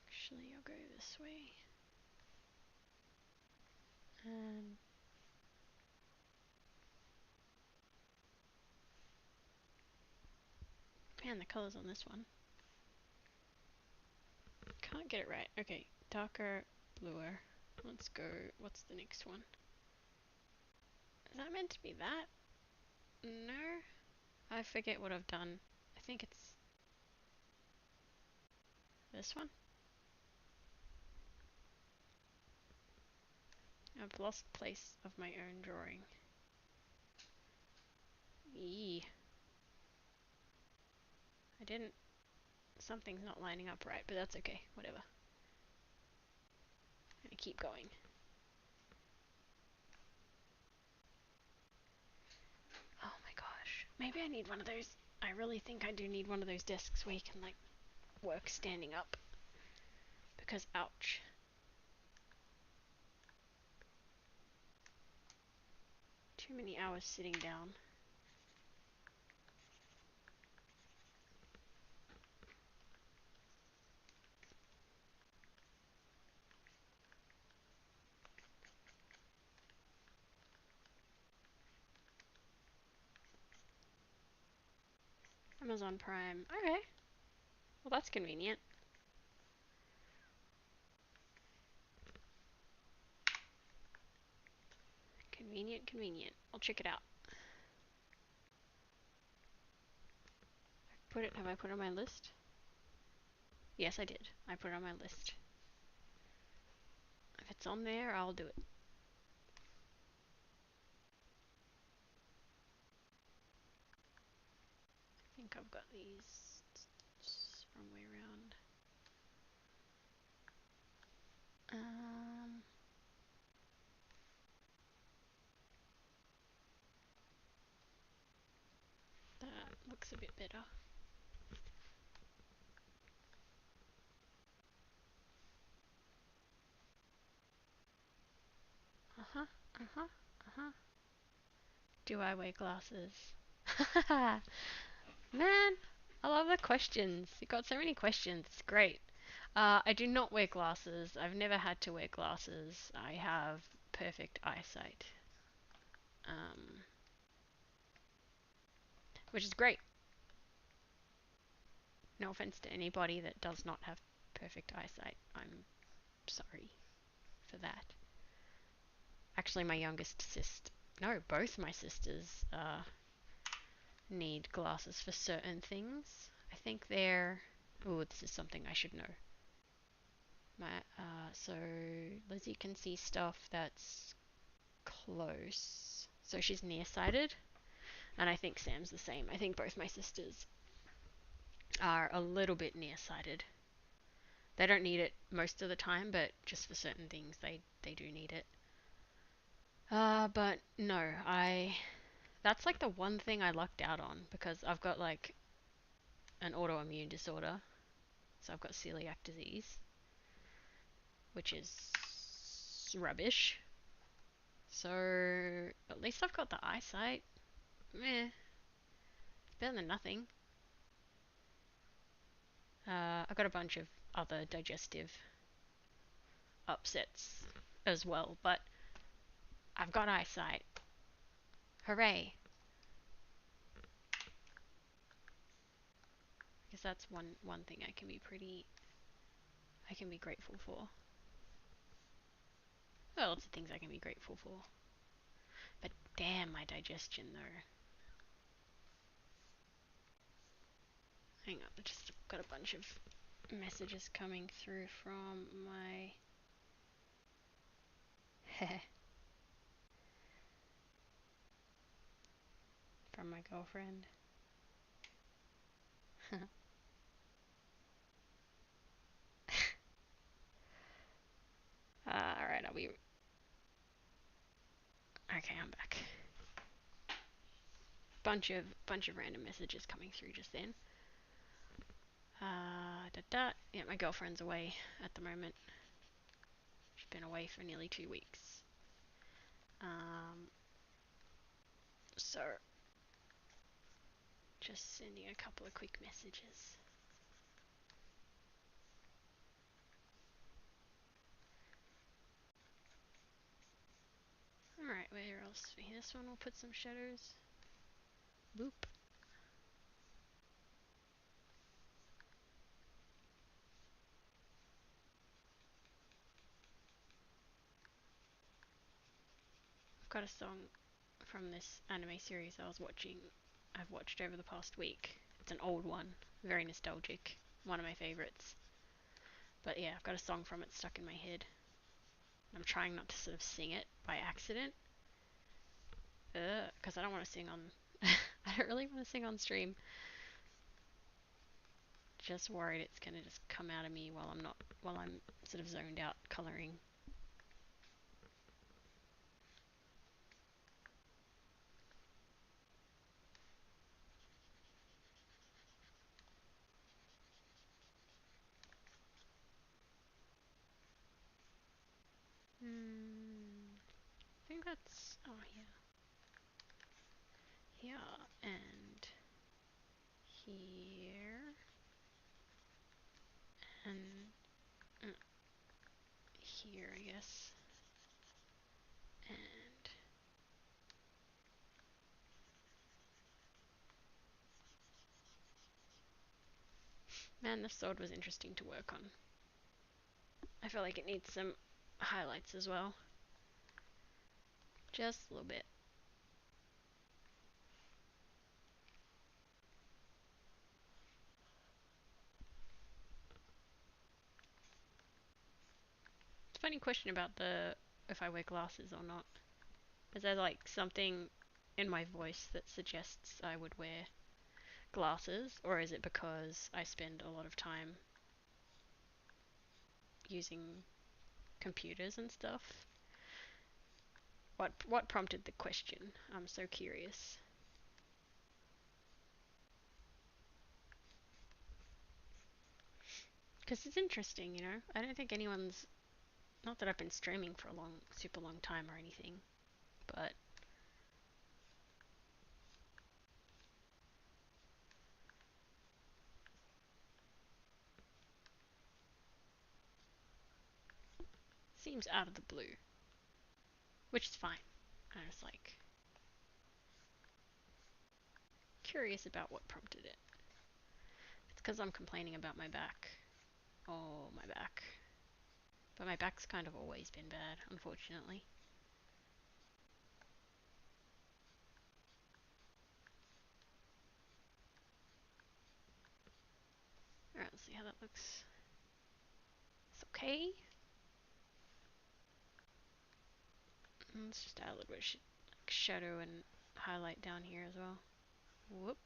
Actually, I'll go this way. And man, the colors on this one. Can't get it right. Okay, darker, bluer. Let's go. What's the next one? Is that meant to be that? No. I forget what I've done. I think it's this one. I've lost place of my own drawing. Eee. I didn't. Something's not lining up right, but that's okay. Whatever. I'm gonna keep going. Oh my gosh. Maybe I need one of those. I really think I do need one of those desks where you can like work standing up. Because ouch. Too many hours sitting down. Amazon Prime. Okay. Well, that's convenient. Convenient, convenient. I'll check it out. Have I put it on my list? Yes, I did. I put it on my list. If it's on there, I'll do it. I think I've got these wrong way around. That looks a bit better. Uh-huh, uh-huh, uh-huh. Do I wear glasses? Man, I love the questions. You got so many questions. It's great. I do not wear glasses. I've never had to wear glasses. I have perfect eyesight. Which is great. No offense to anybody that does not have perfect eyesight. I'm sorry for that. Actually, my youngest sister, no, both my sisters need glasses for certain things. I think they're, oh, this is something I should know. So Lizzie can see stuff that's close. So she's nearsighted. And I think Sam's the same. I think both my sisters are a little bit nearsighted. They don't need it most of the time, but just for certain things they do need it. But no, that's like the one thing I lucked out on because I've got like an autoimmune disorder. So I've got celiac disease, which is rubbish. So at least I've got the eyesight. Meh, better than nothing. I've got a bunch of other digestive upsets as well, but I've got eyesight. Hooray. Because that's one thing I can be grateful for. Well, lots of things I can be grateful for. But damn, my digestion though. Hang on, I just got a bunch of messages coming through from my from my girlfriend. Alright, I'll be... Okay, I'm back. Bunch of random messages coming through just then. Yeah, my girlfriend's away at the moment. She's been away for nearly 2 weeks. So just sending a couple of quick messages. Alright, where else? This one will put some shadows. Boop. I've got a song from this anime series I've watched over the past week. It's an old one, very nostalgic, one of my favorites. But yeah, I've got a song from it stuck in my head. I'm trying not to sort of sing it by accident. Because I don't want to sing on... I don't really want to sing on stream. Just worried it's going to just come out of me while I'm sort of zoned out colouring. I think that's... Oh, yeah. Here and here and here, I guess. And man, this sword was interesting to work on. I feel like it needs some highlights as well. Just a little bit. It's a funny question about if I wear glasses or not. Is there like something in my voice that suggests I would wear glasses, or is it because I spend a lot of time using computers and stuff? What prompted the question? I'm so curious. Because it's interesting, you know? I don't think anyone's... Not that I've been streaming for a super long time or anything, but... Seems out of the blue. Which is fine. I'm just like... curious about what prompted it. It's because I'm complaining about my back. Oh, my back. But my back's kind of always been bad, unfortunately. Alright, let's see how that looks. It's okay. Let's just add a little bit of shadow and highlight down here as well. Whoop.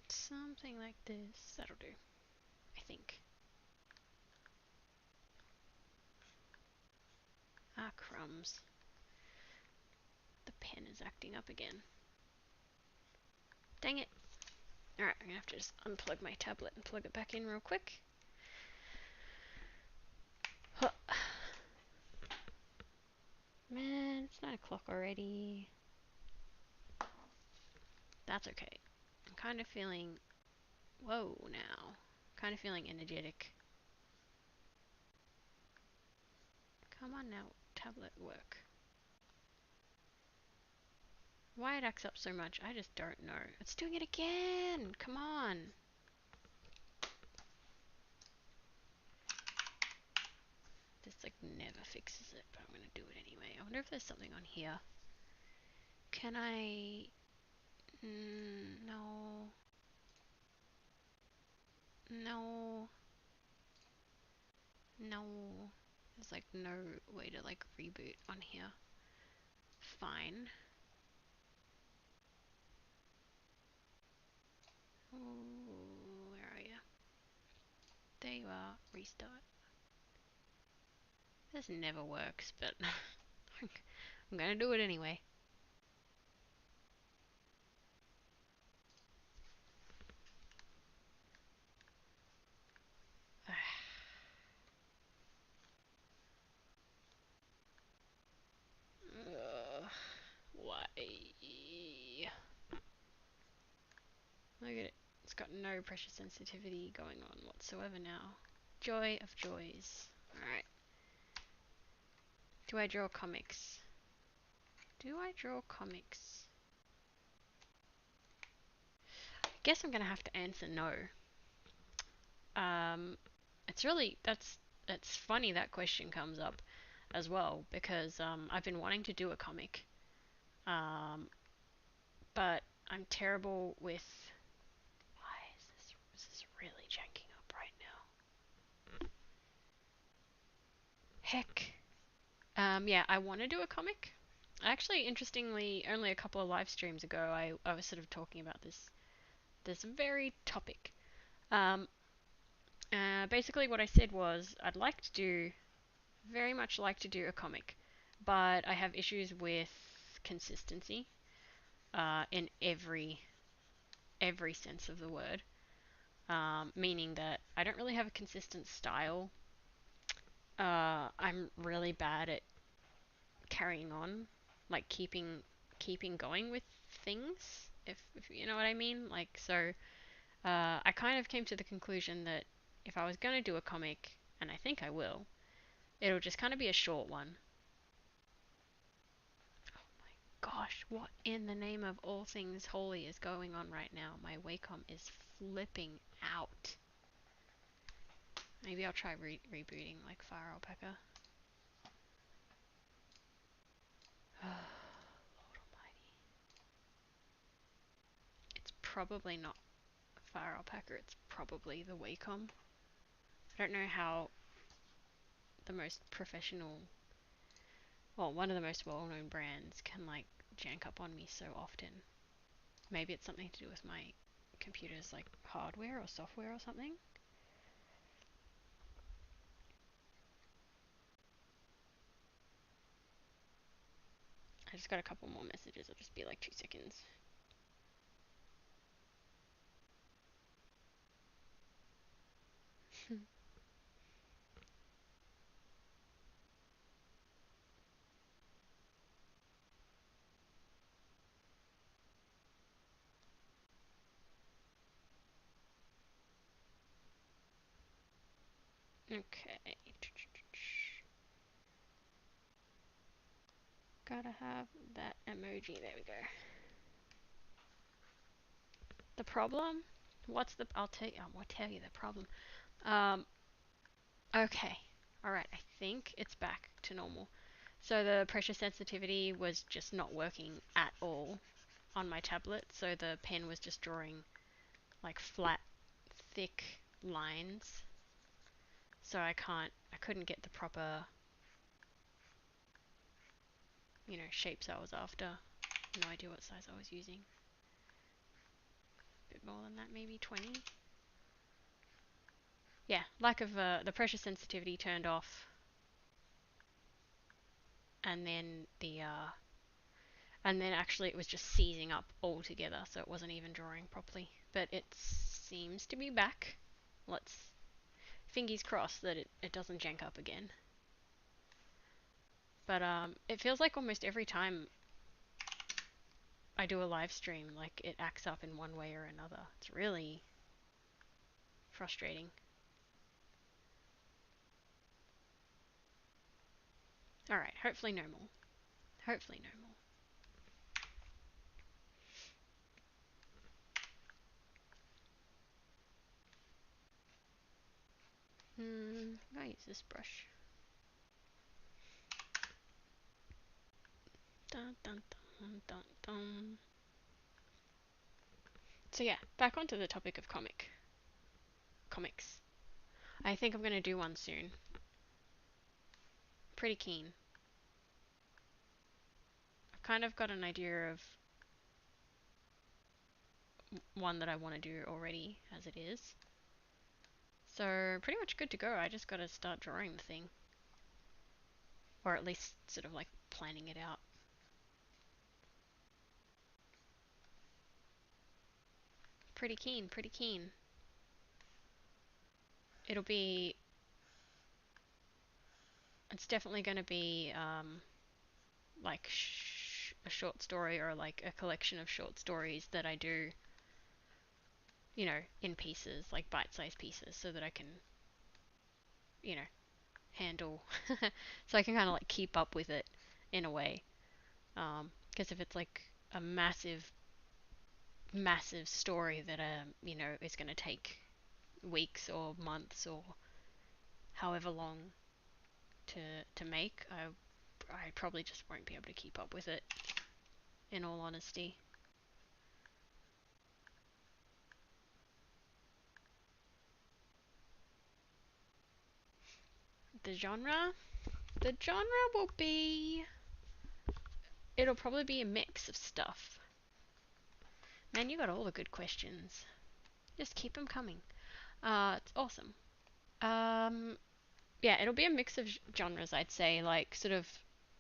Something like this. That'll do, I think. Ah, crumbs. The pen is acting up again. Dang it. Alright, I'm gonna have to just unplug my tablet and plug it back in real quick. Huh. Man, it's 9 o'clock already. That's okay. I'm kind of feeling, whoa now. Kind of feeling energetic. Come on now, tablet work. Why it acts up so much, I just don't know. It's doing it again! Come on! This like never fixes it, but I'm gonna do it anyway. I wonder if there's something on here. Can I... no. No. No. There's like no way to like reboot on here. Fine. Oh, where are you? There you are. Restart. This never works, but I'm gonna do it anyway. Why? Look at it. It's got no pressure sensitivity going on whatsoever now. Joy of joys. Alright. Do I draw comics? Do I draw comics? I guess I'm gonna have to answer no. It's really, that's funny that question comes up as well, because I've been wanting to do a comic. But I'm terrible with... Why is this really janking up right now? Heck. Yeah, I want to do a comic. Actually, interestingly, only a couple of live streams ago, I was sort of talking about this very topic. Basically, what I said was I'd like to do, very much like to do a comic, but I have issues with consistency in every sense of the word. Meaning that I don't really have a consistent style. I'm really bad at carrying on, like keeping going with things, if you know what I mean. Like, so I kind of came to the conclusion that if I was going to do a comic, and I think I will, it'll just kind of be a short one. Oh my gosh, what in the name of all things holy is going on right now? My Wacom is flipping out. Maybe I'll try rebooting like FireAlpaca. Lord almighty. It's probably not FireAlpaca, it's probably the Wacom. I don't know how the most professional, well, one of the most well-known brands can like jank up on me so often. Maybe it's something to do with my computer's like hardware or software or something. I just got a couple more messages. It'll just be like 2 seconds. Okay. Gotta have that emoji. There we go. The problem? What's the... I'll tell you the problem. Um, okay. Alright, I think it's back to normal. So the pressure sensitivity was just not working at all on my tablet, so the pen was just drawing like flat, thick lines. So I couldn't get the proper, shapes I was after. No idea what size I was using. A bit more than that, maybe 20. Yeah, lack of the pressure sensitivity turned off, and then actually it was just seizing up altogether, so it wasn't even drawing properly. But it seems to be back. Let's fingers crossed that it doesn't jank up again. But it feels like almost every time I do a live stream, like it acts up in one way or another. It's really frustrating. Alright, hopefully no more. Hopefully no more. I'm gonna use this brush. Dun, dun, dun, dun, dun. So yeah, back onto the topic of comics. I think I'm gonna do one soon. Pretty keen. I've kind of got an idea of one that I want to do already as it is. So pretty much good to go. I just gotta start drawing the thing. Or at least sort of like planning it out. Pretty keen, pretty keen. It'll be... It's definitely gonna be like a short story or like a collection of short stories that I do, you know, in pieces, like bite-sized pieces, so that I can, you know, handle, so I can kind of like keep up with it in a way. Because if it's like a massive, massive story that you know, is going to take weeks or months or however long to make, I probably just won't be able to keep up with it. In all honesty. The genre? The genre will be... It'll probably be a mix of stuff. Man, you got all the good questions. Just keep them coming. It's awesome. Yeah, it'll be a mix of genres, I'd say. Like, sort of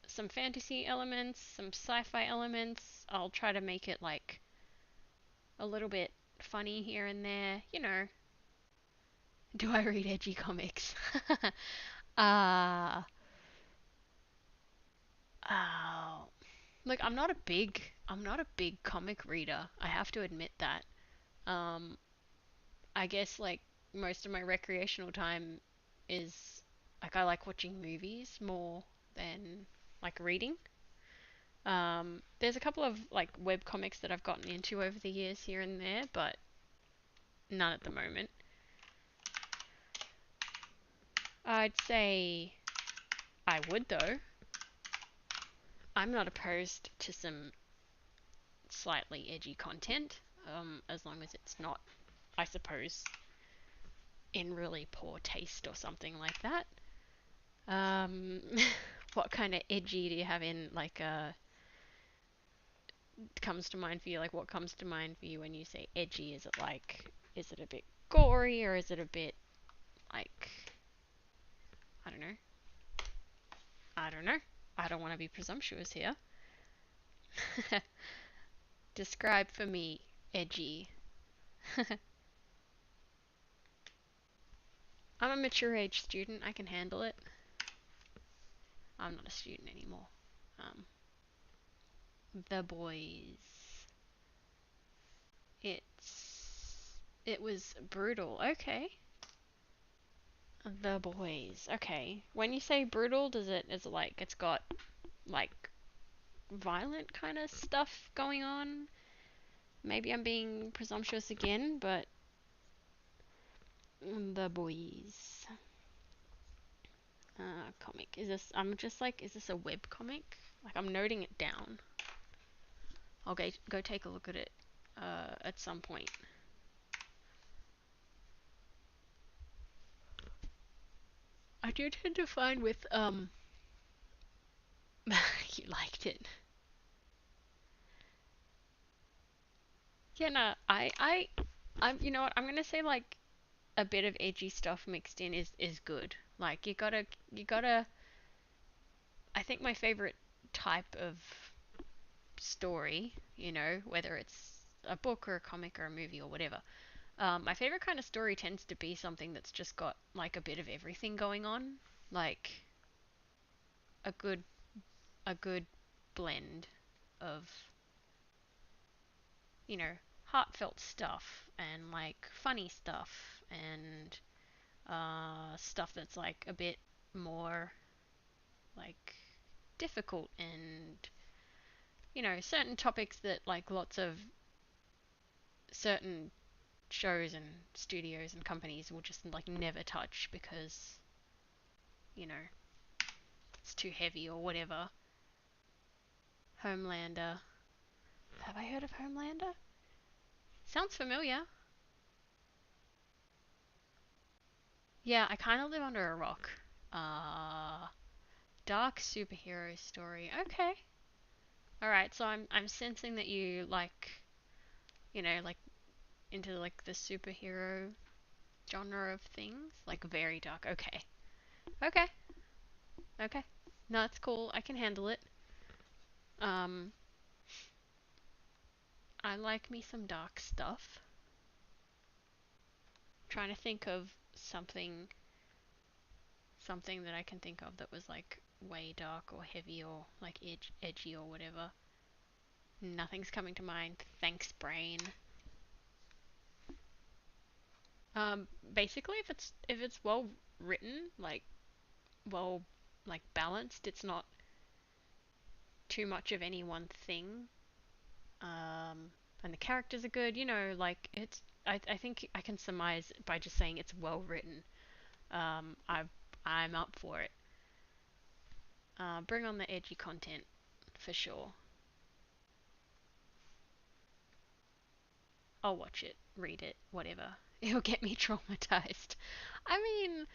some fantasy elements, some sci-fi elements. I'll try to make it, like, a little bit funny here and there. You know. Do I read edgy comics? uh... Oh, like I'm not a big comic reader. I have to admit that. Um, I guess like most of my recreational time is like I like watching movies more than like reading. There's a couple of like web comics that I've gotten into over the years here and there, but none at the moment. I'd say I would though. I'm not opposed to some slightly edgy content, as long as it's not, I suppose, in really poor taste or something like that. Um, what kind of edgy do you have in like comes to mind for you? Like what comes to mind for you when you say edgy? Is it like is it a bit gory or is it a bit like I don't know. I don't know. I don't want to be presumptuous here. Describe for me edgy. I'm a mature age student. I can handle it. I'm not a student anymore. Um, the boys. It was brutal. Okay. The boys. Okay. When you say brutal, is it like it's got like violent kind of stuff going on? Maybe I'm being presumptuous again, but the boys. Comic. Is this? I'm just like, is this a web comic? Like I'm noting it down. I'll go take a look at it at some point. I do tend to find with you liked it. Yeah, no, I'm. You know what? I'm gonna say like a bit of edgy stuff mixed in is good. Like you gotta. I think my favorite type of story, you know, whether it's a book or a comic or a movie or whatever. My favorite kind of story tends to be something that's just got like a bit of everything going on, like a good a good blend of you know, heartfelt stuff and like funny stuff and stuff that's like a bit more like difficult and certain topics that like lots of certain shows and studios and companies will just like never touch because you know it's too heavy or whatever. Homelander. Have I heard of Homelander? Sounds familiar. Yeah, I kind of live under a rock. Uh, dark superhero story. Okay. All right. So I'm sensing that you like, like into like the superhero genre of things, like very dark. Okay. Okay. Okay. No, that's cool. I can handle it. Um, I like me some dark stuff. Trying to think of something that I can think of that was like way dark or heavy or like edgy or whatever. Nothing's coming to mind. Thanks, brain. Basically, if it's well written, like well, like balanced, it's not too much of any one thing. And the characters are good. Like it's. I think I can surmise by just saying it's well written. I'm up for it. Bring on the edgy content for sure. I'll watch it, read it, whatever. It'll get me traumatized. I mean,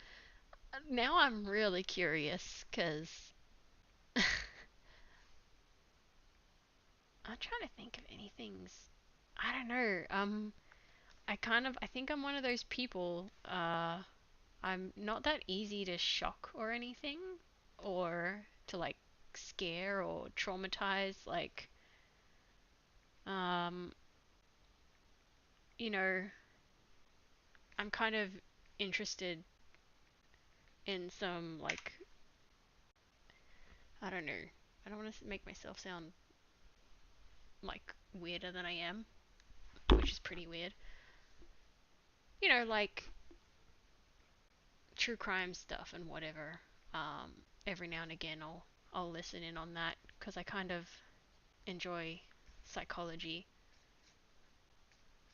now I'm really curious because I'm trying to think of anything's. I don't know. I think I'm one of those people. I'm not that easy to shock or anything, or to like scare or traumatize. Like, um, you know, I'm kind of interested in some like I don't know. I don't want to make myself sound like weirder than I am, which is pretty weird. Like true crime stuff and whatever. Every now and again, I'll listen in on that because I kind of enjoy psychology.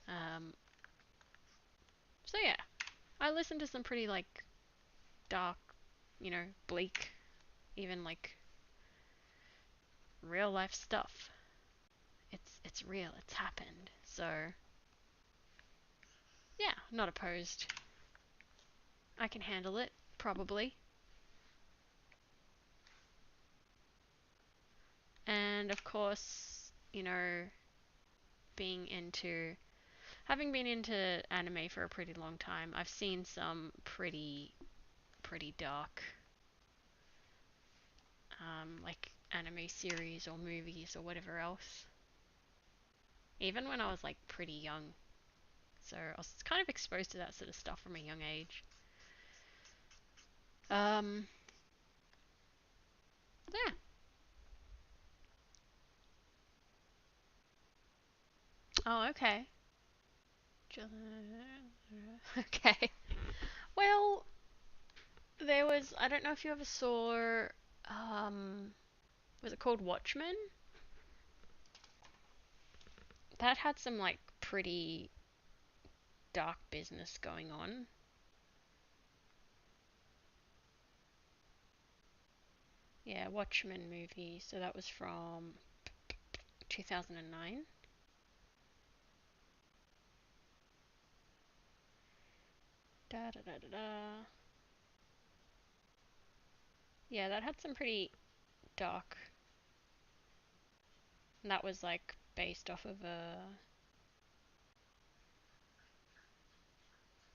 Um, so yeah, I listen to some pretty like dark, bleak, even like real life stuff. It's real. It's happened. So yeah, not opposed. I can handle it probably. And of course, being into having been into anime for a pretty long time, I've seen some pretty dark like anime series or movies or whatever else. Even when I was like pretty young. So I was kind of exposed to that sort of stuff from a young age. Um yeah. Oh, okay. Okay. Well, there was I don't know if you ever saw um was it called Watchmen? That had some like pretty dark business going on. Yeah, Watchmen movie. So that was from 2009. Da da da da da. Yeah, that had some pretty dark. And that was like based off of a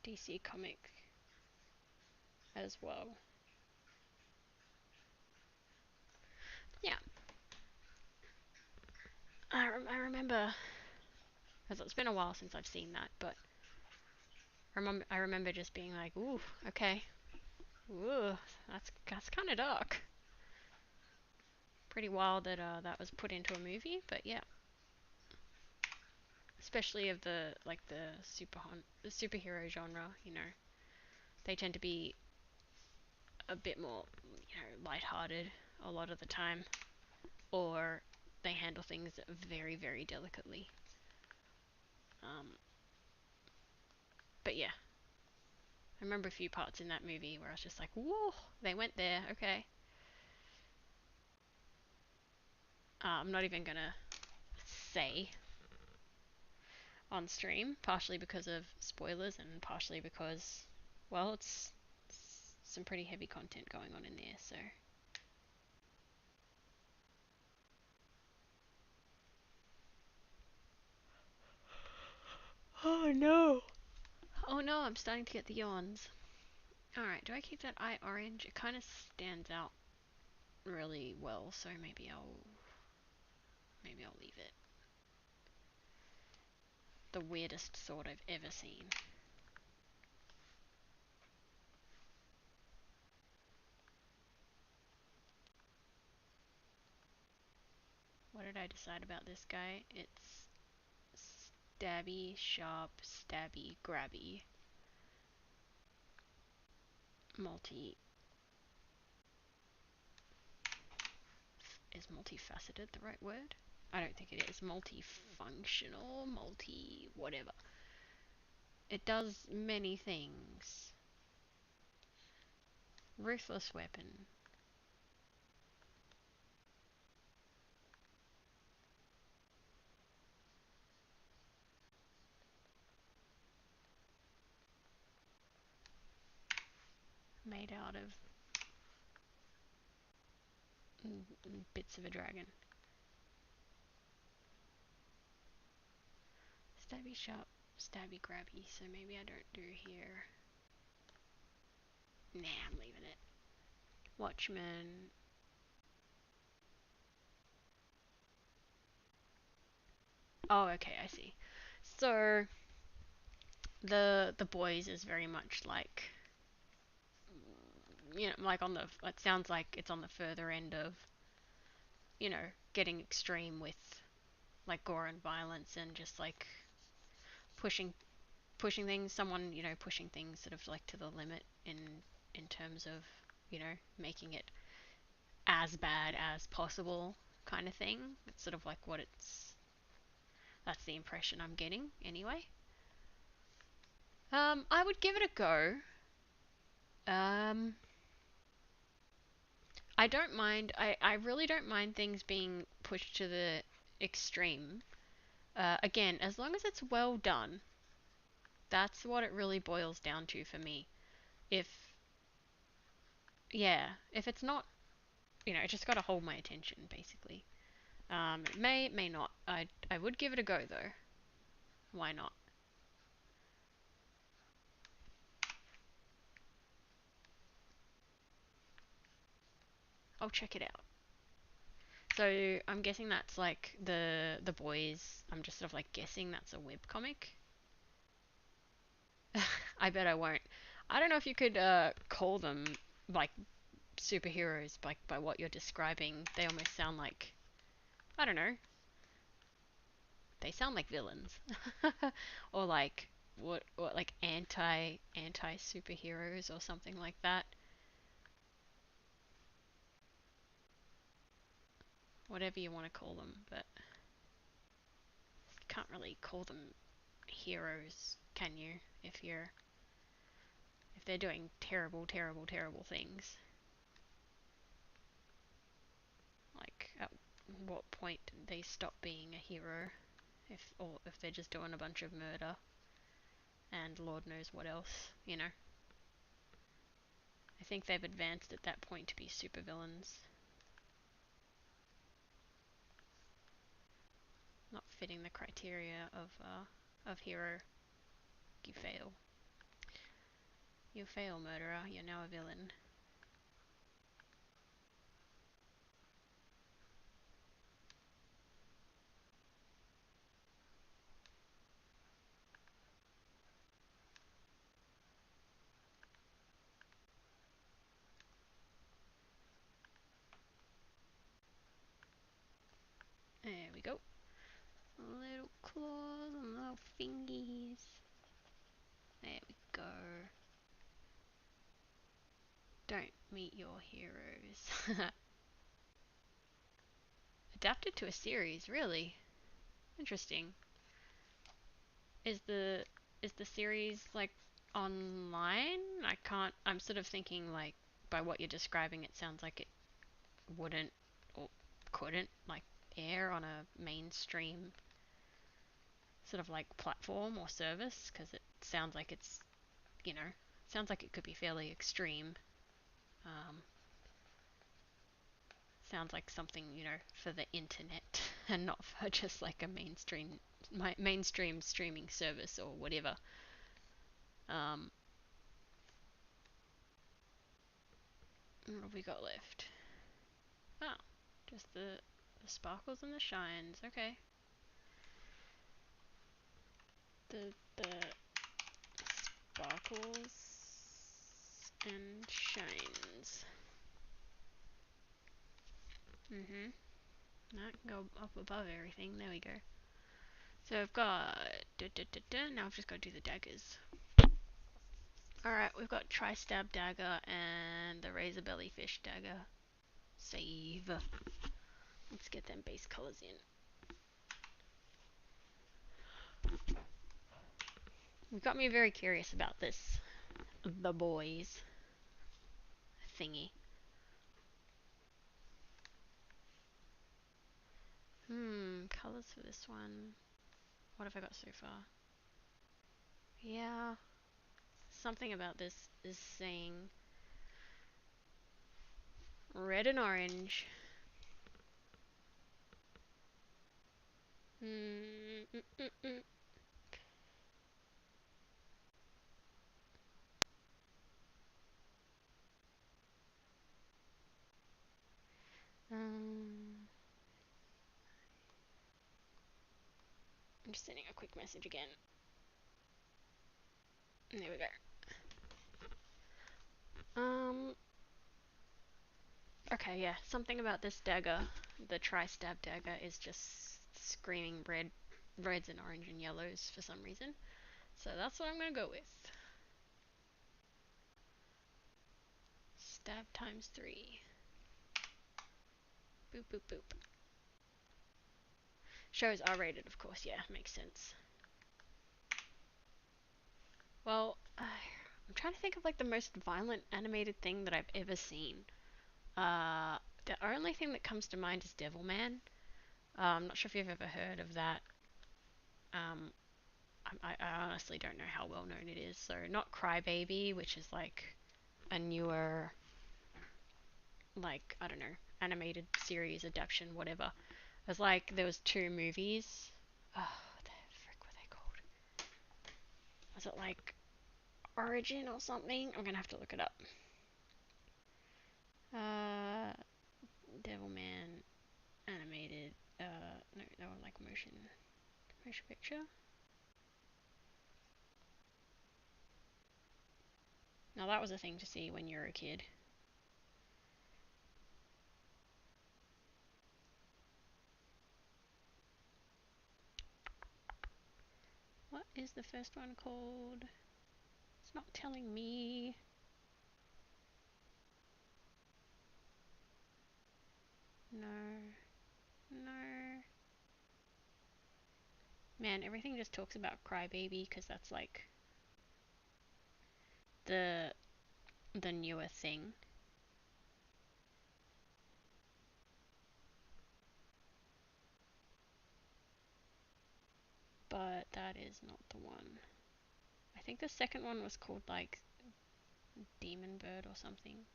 DC comic as well. Yeah, I remember because it's been a while since I've seen that, but I remember just being like, ooh, okay, ooh, that's kind of dark. Pretty wild that that was put into a movie, but yeah. especially of the like the superhero genre. You know, they tend to be a bit more, you know, lighthearted a lot of the time, or they handle things very, very delicately. Um, but yeah, I remember a few parts in that movie where I was just like, whoa, they went there, okay. I'm not even gonna say on stream, partially because of spoilers and partially because, well, it's some pretty heavy content going on in there, so. Oh no! Oh no, I'm starting to get the yawns. Alright, do I keep that eye orange? It kind of stands out really well, so maybe I'll leave it. The weirdest sword I've ever seen. What did I decide about this guy? It's stabby, sharp, stabby, grabby. Multi... Is multifaceted the right word? I don't think it is. Multifunctional, whatever. It does many things. Ruthless weapon. Made out of bits of a dragon. Stabby sharp, stabby grabby, so maybe I don't do here. Nah, I'm leaving it. Watchman. Oh, okay, I see. So the boys is very much like, you know, like on the, it sounds like it's on the further end of, you know, getting extreme with like gore and violence and just like pushing pushing things, someone, you know, pushing things sort of like to the limit in terms of, you know, making it as bad as possible kind of thing. It's sort of like what it's, that's the impression I'm getting anyway. I would give it a go. Um, I don't mind. I really don't mind things being pushed to the extreme. Again, as long as it's well done, that's what it really boils down to for me. If, yeah, if it's not, you know, it just got to hold my attention, basically. It may not. I would give it a go though. Why not? I'll check it out. So I'm guessing that's like the boys. I'm just sort of like guessing that's a web comic. I bet I won't. I don't know if you could call them like superheroes by what you're describing. They almost sound like, I don't know. They sound like villains, or like what like anti superheroes or something like that. Whatever you want to call them, but you can't really call them heroes, can you? If they're doing terrible, terrible, terrible things. Like, at what point did they stop being a hero? If they're just doing a bunch of murder and Lord knows what else, you know. I think they've advanced at that point to be supervillains. Not fitting the criteria of hero. You fail. You fail, murderer. You're now a villain. There we go. Little claws on little fingies. There we go. Don't meet your heroes. Adapted to a series, really? Interesting. Is the series like online? I'm sort of thinking like by what you're describing it sounds like it wouldn't or couldn't like air on a mainstream sort of like platform or service because it sounds like it's, you know, sounds like it could be fairly extreme. Um, sounds like something, you know, for the internet and not for just like a mainstream streaming service or whatever. Um, what have we got left? Oh, just the sparkles and the shines. Okay. The sparkles and shines. Mhm. That can go up above everything. There we go. So I've got now I've just got to do the daggers. Alright, we've got Tri-Stab Dagger and the Razor Belly Fish Dagger. Save. Let's get them base colours in. You've got me very curious about this. The boys thingy. Colours for this one. What have I got so far? Yeah, something about this is saying red and orange. Mm, mm, mm, mm. I'm just sending a quick message again. There we go. Okay, yeah, something about this dagger, the tri-stab dagger, is just screaming reds and orange and yellows for some reason. So that's what I'm gonna go with. Stab times 3. Boop, boop, boop. Show is R-rated, of course, yeah, makes sense. Well, I'm trying to think of like the most violent animated thing that I've ever seen. The only thing that comes to mind is Devilman. I'm not sure if you've ever heard of that. Um, I honestly don't know how well known it is. So not Crybaby, which is like a newer, like I don't know, animated series adaptation, whatever. There's like there was 2 movies. Oh, what the frick were they called? Was it like Origin or something? I'm gonna have to look it up. Uh, Devilman animated. No, they were like motion picture. Now that was a thing to see when you were a kid. What is the first one called? It's not telling me. No. No. Man, everything just talks about Crybaby because that's like the the newer thing. But that is not the one. I think the second one was called like Demon Bird or something.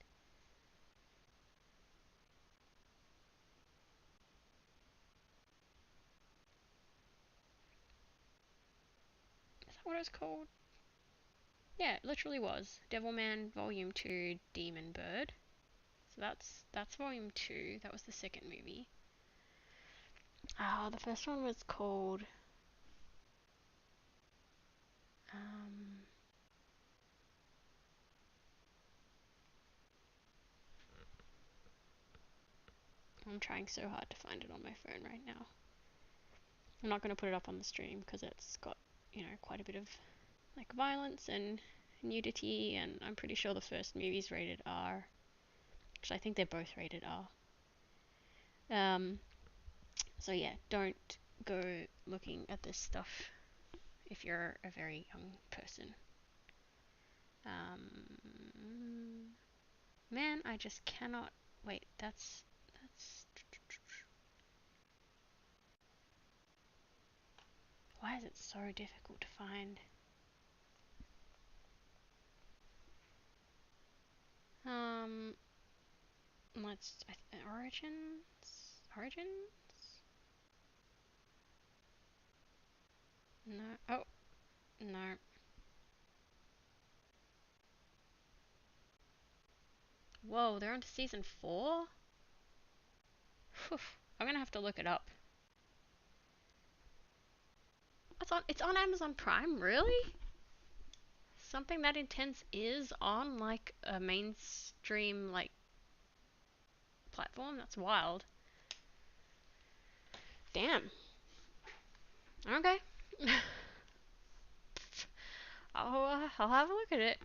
Is that what it was called? Yeah, it literally was. Devilman Volume 2 Demon Bird. So that's Volume 2. That was the second movie. The first one was called um I'm trying so hard to find it on my phone right now. I'm not going to put it up on the stream because it's got quite a bit of like violence and nudity, and I'm pretty sure the first movie's rated R. Actually, I think they're both rated R. So yeah, don't go looking at this stuff if you're a very young person. Man, I just cannot wait. That's why is it so difficult to find? Um, let's origins. No. Oh no. Whoa, they're on to season 4? Whew, I'm gonna have to look it up. It's on Amazon Prime, really? Something that intense is on like a mainstream like platform? That's wild. Damn. Okay. I'll have a look at it.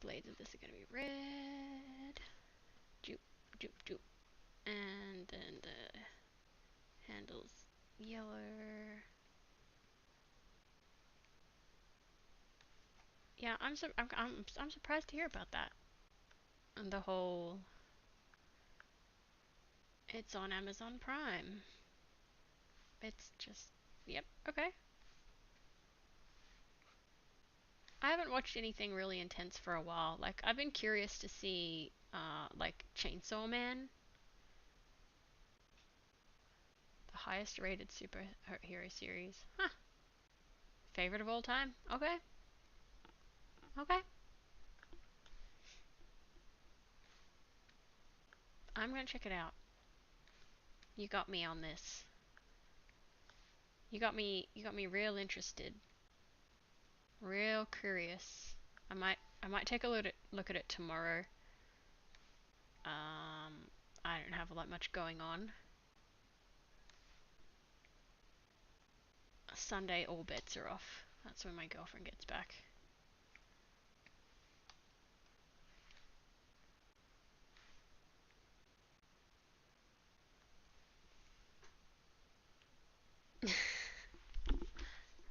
Blades of this are gonna be red. Joop, joop, joop. And then the handles yellow. Yeah, I'm surprised to hear about that. And the whole it's on Amazon Prime. It's just yep, okay. I haven't watched anything really intense for a while. Like I've been curious to see like Chainsaw Man, the highest rated superhero series. Huh. Favorite of all time? Okay. Okay. I'm gonna check it out. You got me on this. You got me real interested. Real curious. I might take a look at it tomorrow. I don't have that much going on. Sunday all bets are off. That's when my girlfriend gets back.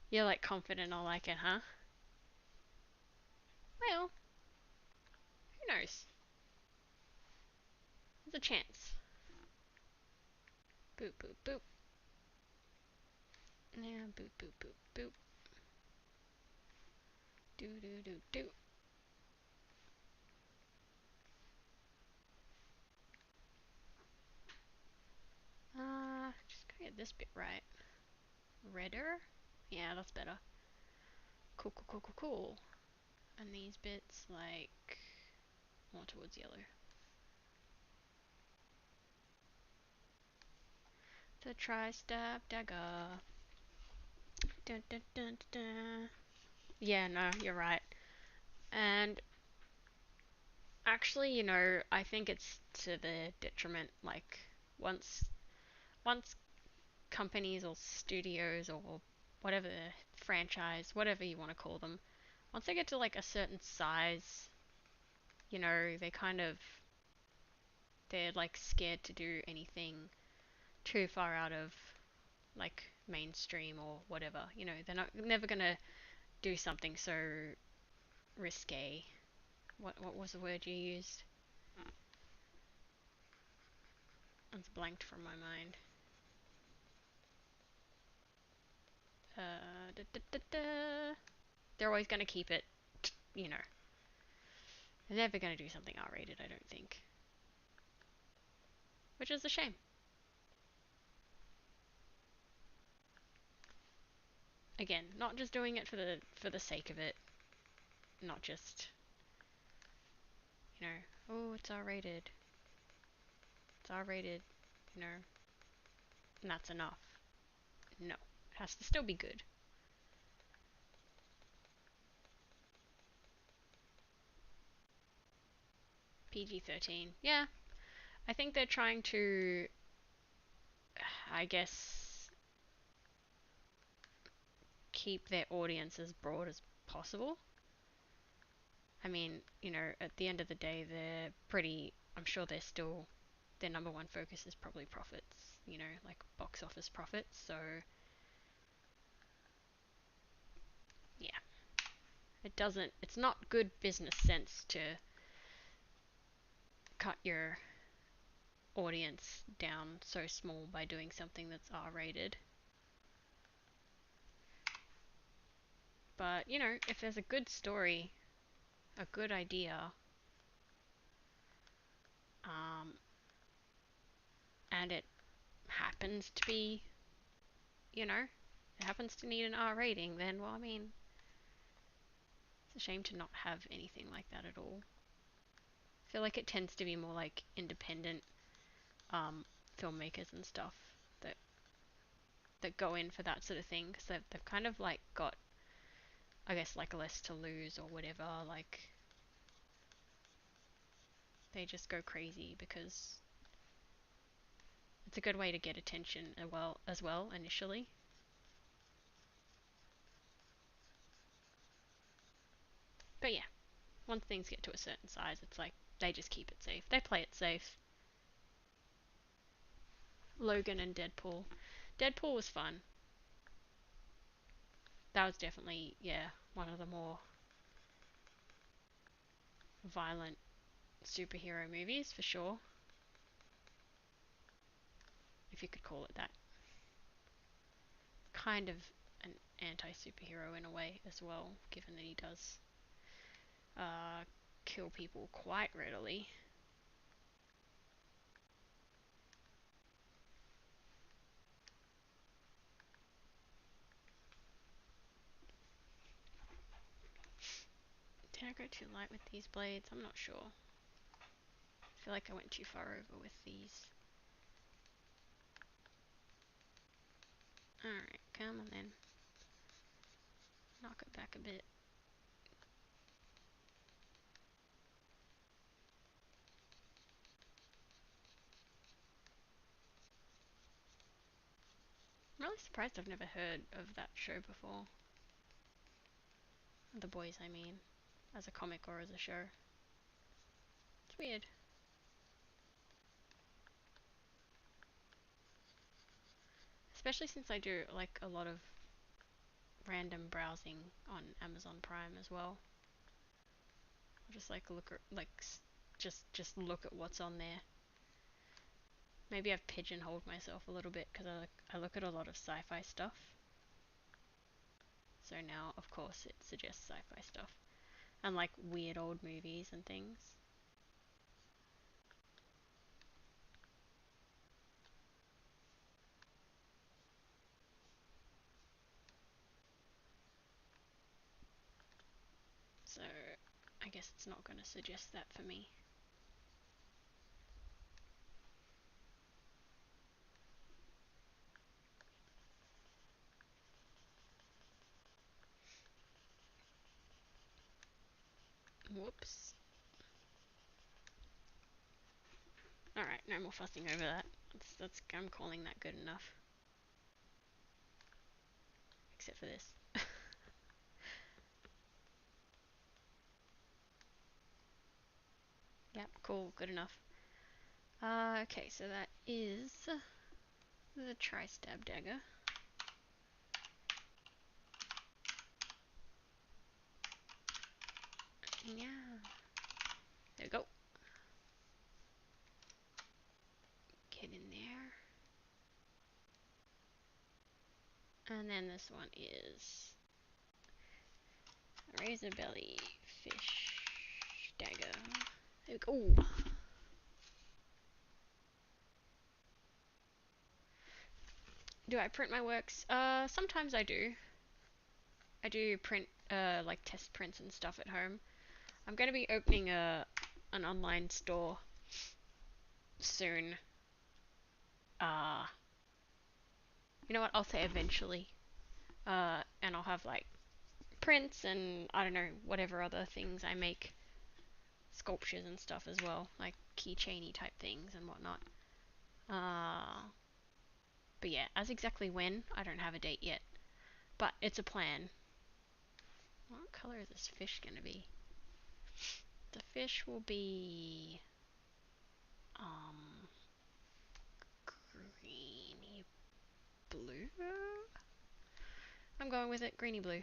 You're like confident I'll like it, huh? Well, who knows? There's a chance. Boop boop boop. Yeah, boop boop boop boop. Do do do do. Just gotta get this bit right. Redder? Yeah, that's better. Cool, cool, cool, cool, cool. And these bits, like, more towards yellow. The tri-stab dagger. Dun, dun, dun, dun, dun. Yeah, no, you're right. And actually, I think it's to the detriment. Like, once once companies or studios or whatever franchise, whatever you want to call them, once they get to like a certain size, they kind of they're like scared to do anything too far out of like mainstream or whatever. They're never gonna do something so risque. What was the word you used? It's blanked from my mind. Da, da, da, da. They're always gonna keep it, you know. They're never gonna do something R-rated, I don't think. Which is a shame. Again, not just doing it for the sake of it. Not just, oh, it's R-rated. It's R-rated, you know, and that's enough. No, it has to still be good. PG-13. Yeah, I think they're trying to, I guess, keep their audience as broad as possible. I mean, at the end of the day, I'm sure they're still, their number one focus is probably profits, like box office profits. So, yeah, it's not good business sense to cut your audience down so small by doing something that's R-rated. But, if there's a good story, a good idea, um, and it happens to be, it happens to need an R rating, then, well, I mean, it's a shame to not have anything like that at all. I feel like it tends to be more like independent filmmakers and stuff that go in for that sort of thing, because they've kind of like got, I guess, like less to lose or whatever. Like they just go crazy because it's a good way to get attention as well initially. But yeah, once things get to a certain size, it's like they just keep it safe. They play it safe. Logan and Deadpool. Deadpool was fun. That was definitely, yeah, one of the more violent superhero movies for sure. If you could call it that. Kind of an anti-superhero in a way as well, given that he does uh, kill people quite readily. Did I go too light with these blades? I'm not sure. I feel like I went too far over with these. Alright, come on then. Knock it back a bit. I'm really surprised I've never heard of that show before. The Boys, I mean. As a comic or as a show. It's weird. Especially since I do like a lot of random browsing on Amazon Prime as well. I'll just like look at just look at what's on there. Maybe I've pigeonholed myself a little bit because I look at a lot of sci-fi stuff. So now, of course, it suggests sci-fi stuff and like weird old movies and things. So I guess it's not going to suggest that for me. Whoops. Alright, no more fussing over that. I'm calling that good enough. Except for this. Yep, cool, good enough. Okay, so that is the tri-stab dagger. Yeah. There we go. Get in there. And then this one is razor belly fish dagger. There we go. Do I print my works? Sometimes I do. I do print like test prints and stuff at home. I'm going to be opening an online store soon. Uh, you know what? I'll say eventually. And I'll have like prints and I don't know, whatever other things I make, sculptures and stuff as well, like keychainy type things and whatnot. But yeah, as exactly when, I don't have a date yet. But it's a plan. What color is this fish gonna be? The fish will be um greeny blue. I'm going with it, greeny blue.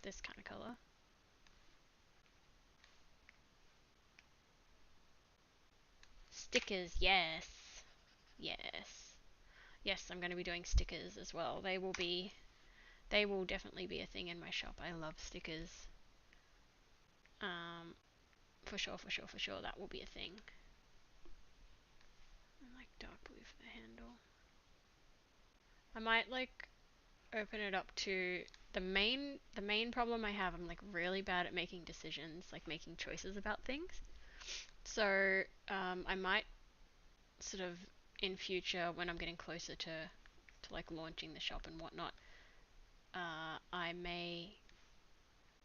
This kind of color. Stickers, yes. Yes. Yes, I'm going to be doing stickers as well. They will definitely be a thing in my shop. I love stickers. For sure, for sure, for sure, that will be a thing. I like dark blue for the handle. I might like open it up to the main problem I have. I'm like really bad at making decisions, like making choices about things. So I might sort of in future when I'm getting closer to like launching the shop and whatnot, I may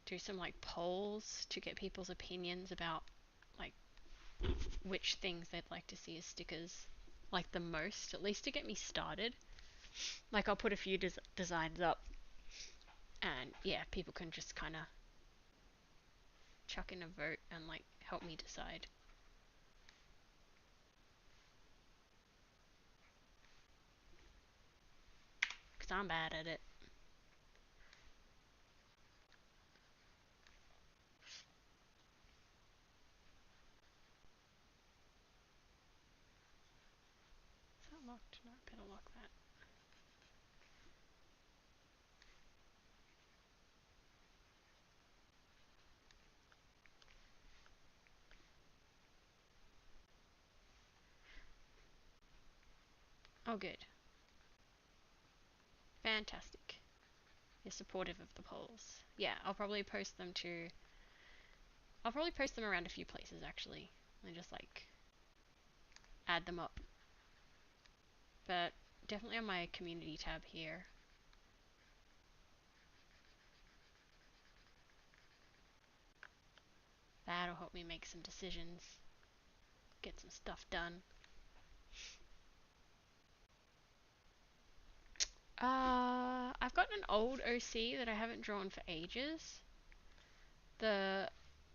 do some like polls to get people's opinions about like which things they'd like to see as stickers like the most, at least to get me started. Like I'll put a few designs up and yeah, people can just kind of chuck in a vote and like help me decide. Because I'm bad at it. Is that locked? No, I better lock that. Oh good. Fantastic. You're supportive of the polls. Yeah, I'll probably post them around a few places actually. And just like add them up. But definitely on my community tab here. That'll help me make some decisions. Get some stuff done. I've got an old OC that I haven't drawn for ages. The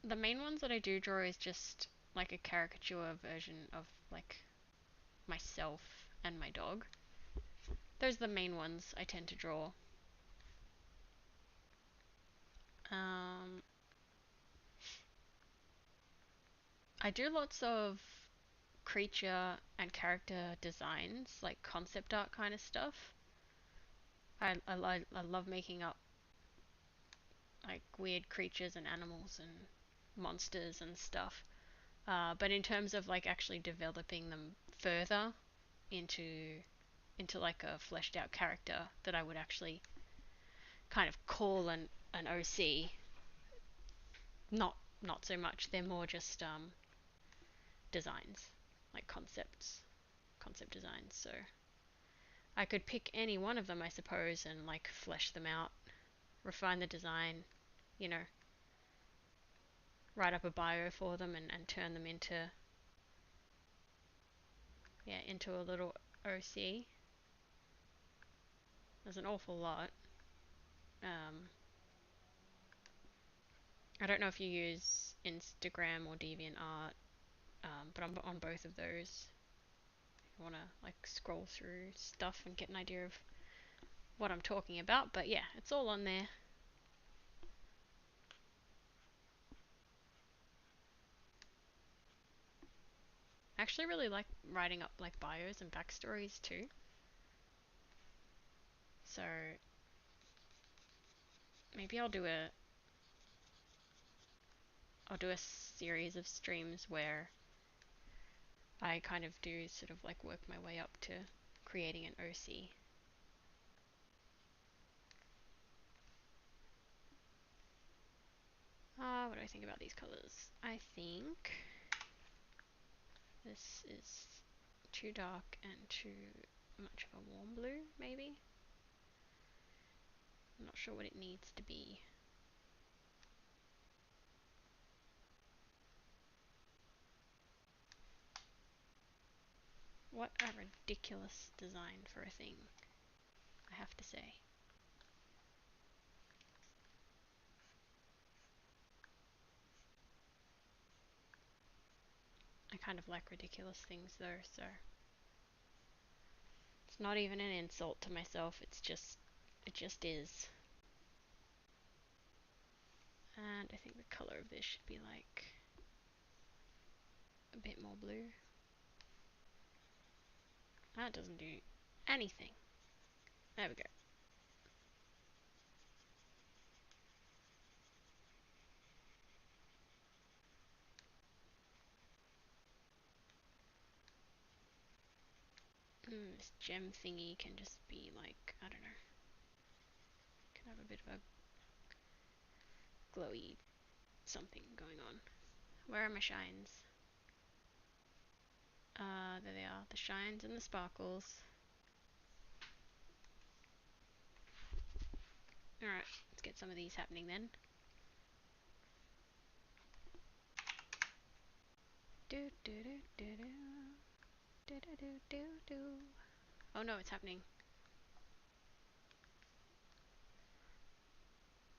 the main ones that I do draw is just like a caricature version of like myself and my dog. Those are the main ones I tend to draw. Um, I do lots of creature and character designs, like concept art kind of stuff. I love making up like weird creatures and animals and monsters and stuff. But in terms of like actually developing them further into like a fleshed out character that I would actually kind of call an OC, not so much. They're more just designs, like concept designs. So I could pick any one of them, I suppose, and like flesh them out, refine the design, you know, write up a bio for them and turn them into into a little OC. There's an awful lot. Um, I don't know if you use Instagram or DeviantArt, but I'm on both of those. If you want to like scroll through stuff and get an idea of what I'm talking about, but yeah, it's all on there. I actually really like writing up like bios and backstories too. So maybe I'll do a series of streams where I kind of do sort of like work my way up to creating an OC. What do I think about these colors? I think this is too dark and too much of a warm blue, maybe? I'm not sure what it needs to be. What a ridiculous design for a thing, I have to say. kind of like ridiculous things though, so it's not even an insult to myself, it just is. And I think the color of this should be like a bit more blue. That doesn't do anything. There we go. This gem thingy can just be like, I don't know, can have a bit of a glowy something going on. Where are my shines? There they are, the shines and the sparkles. Alright, let's get some of these happening then. Do do do do do. Do do do do do. Oh no, it's happening.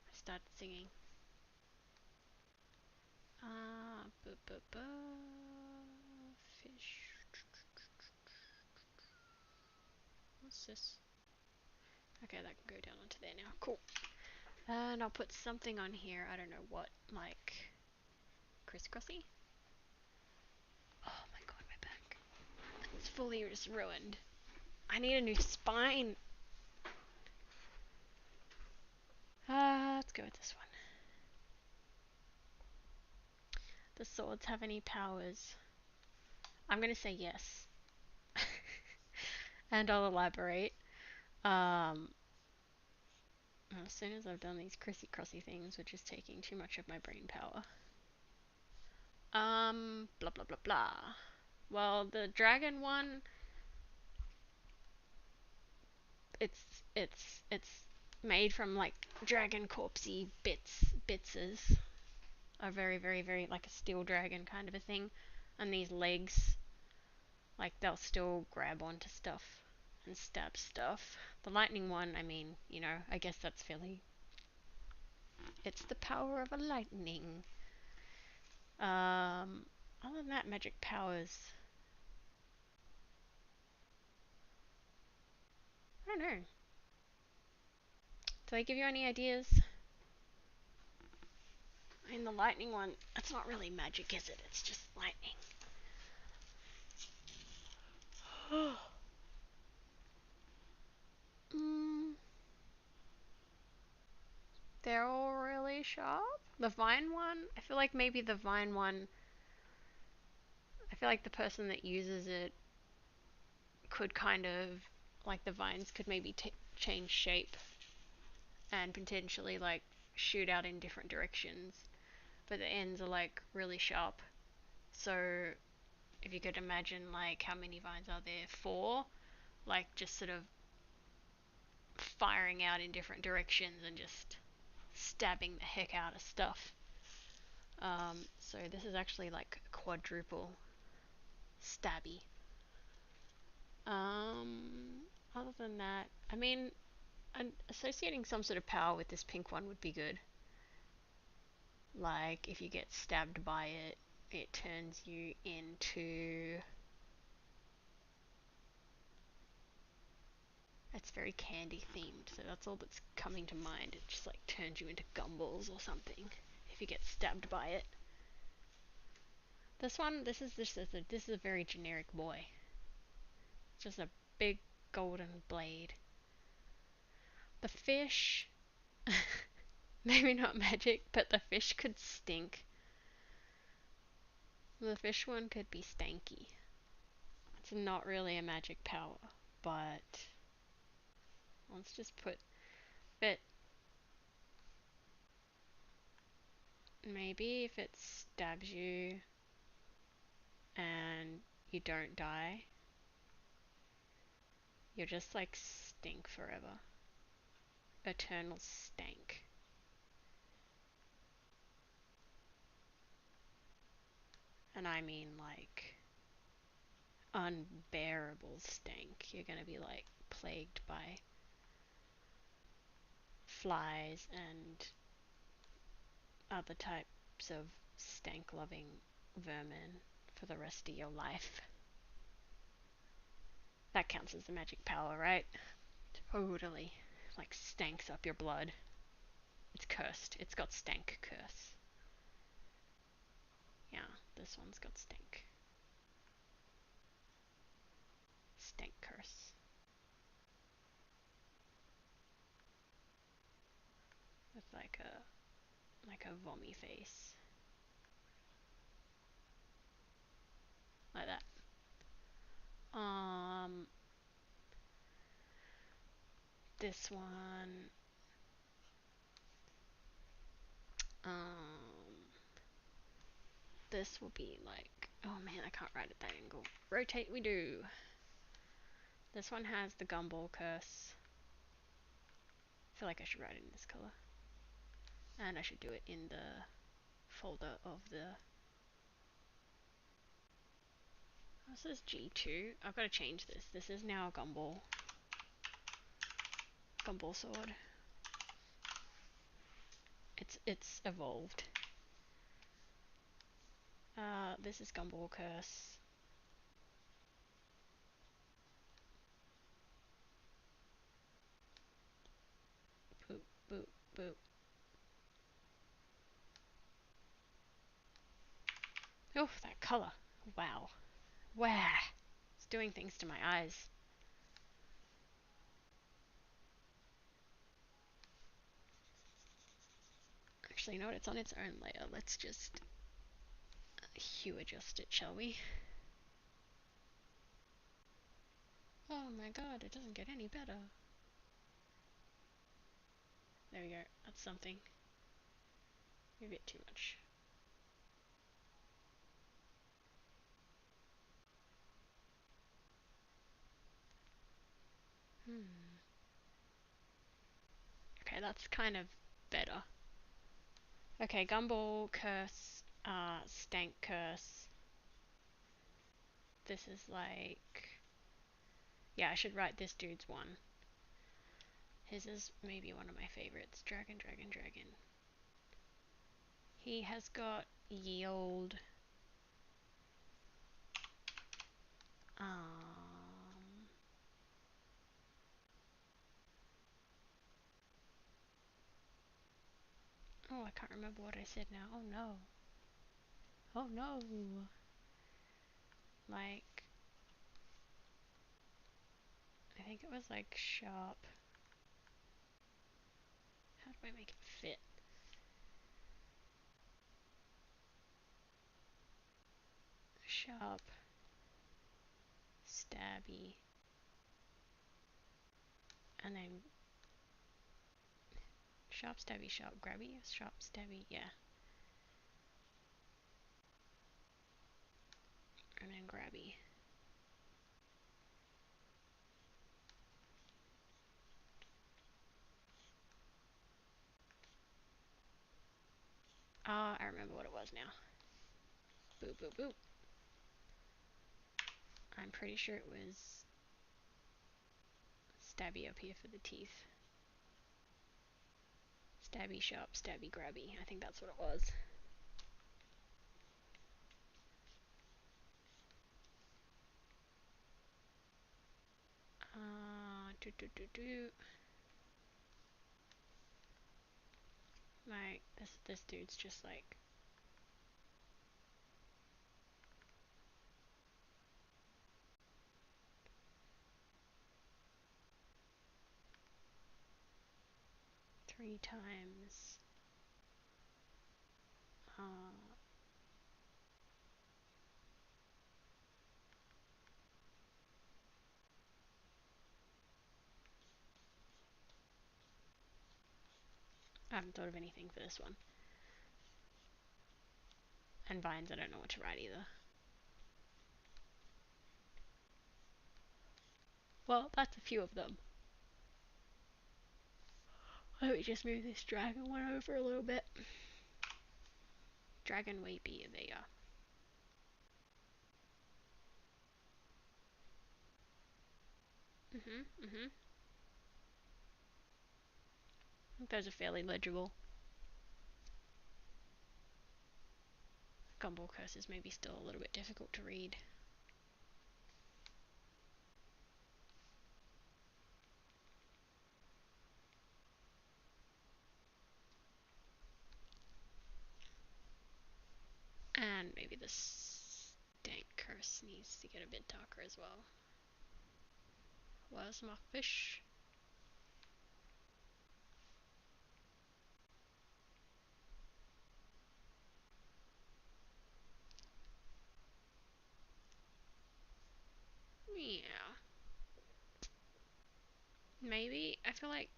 I started singing. Fish. What's this? Okay, that can go down onto there now. Cool. And I'll put something on here. I don't know what, like crisscrossy. Oh my god, my back. It's fully just ruined. I need a new spine. Let's go with this one. Does swords have any powers? I'm gonna say yes. And I'll elaborate. Um, as soon as I've done these crissy-crossy things, which is taking too much of my brain power. Blah blah blah blah. Well, the dragon one, it's made from like dragon corpsey bitses. Are very very very like a steel dragon kind of a thing, and these legs, like they'll still grab onto stuff and stab stuff. The lightning one, I mean, you know, I guess that's fairly. It's the power of a lightning. Other than that, magic powers. I don't know. Do I give you any ideas? I mean, the lightning one, that's not really magic, is it? It's just lightning. mm, they're all really sharp. The vine one, I feel like maybe the vine one, I feel like the person that uses it could kind of, like the vines could maybe change shape and potentially like shoot out in different directions. But the ends are like really sharp. So if you could imagine like how many vines are there? 4, like just sort of firing out in different directions and just stabbing the heck out of stuff. So this is actually like quadruple stabby. Other than that, I mean, associating some sort of power with this pink one would be good. Like if you get stabbed by it, it turns you into. It's very candy themed, so that's all that's coming to mind. It just like turns you into gumballs or something if you get stabbed by it. This one, this is a very generic boy. It's just a big golden blade. The fish, maybe not magic, but the fish could stink. The fish one could be stanky. It's not really a magic power, but let's just put. But maybe if it stabs you and you don't die, you're just like stink forever. Eternal stank. And I mean like unbearable stank. You're gonna be like plagued by flies and other types of stank loving vermin for the rest of your life. That counts as the magic power, right? Totally. Like stanks up your blood. It's cursed. It's got stank curse. Yeah, this one's got stank. Stank curse. With like a vommy face. Like that. This one. This will be like, oh man, I can't write at that angle. Rotate we do. This one has the gumball curse. I feel like I should write it in this color. And I should do it in the folder of the... This is G2. I've got to change this. This is now a gumball. Gumball sword. It's evolved. This is gumball curse. Boop, boop, boop. Oh, that color. Wow. Wow. It's doing things to my eyes. Actually, you know what? It's on its own layer. Let's just hue adjust it, shall we? Oh my god, it doesn't get any better. There we go. That's something. A bit too much. Okay, that's kind of better. Okay, gumball curse, stank curse. This is like... Yeah, I should write this dude's one. His is maybe one of my favorites. Dragon, dragon, dragon. He has got yield. Oh, I can't remember what I said now. Oh no. Oh no. Like, I think it was like sharp. How do I make it fit? Sharp, stabby, and then sharp, stabby, sharp, grabby, sharp, stabby, yeah. And then grabby. Ah, I remember what it was now. Boop, boop, boop. I'm pretty sure it was stabby up here for the teeth. Stabby, sharp, stabby, grabby. I think that's what it was. Do, do, do, do. Like, this dude's just like... three times. I haven't thought of anything for this one. And vines, I don't know what to write either. Well, that's a few of them. Let me just move this dragon one over a little bit. Dragon way be there. I think those are fairly legible. Gumball curses may be still a little bit difficult to read. And maybe the stank curse needs to get a bit darker as well. Where's my fish? Yeah. Maybe, I feel like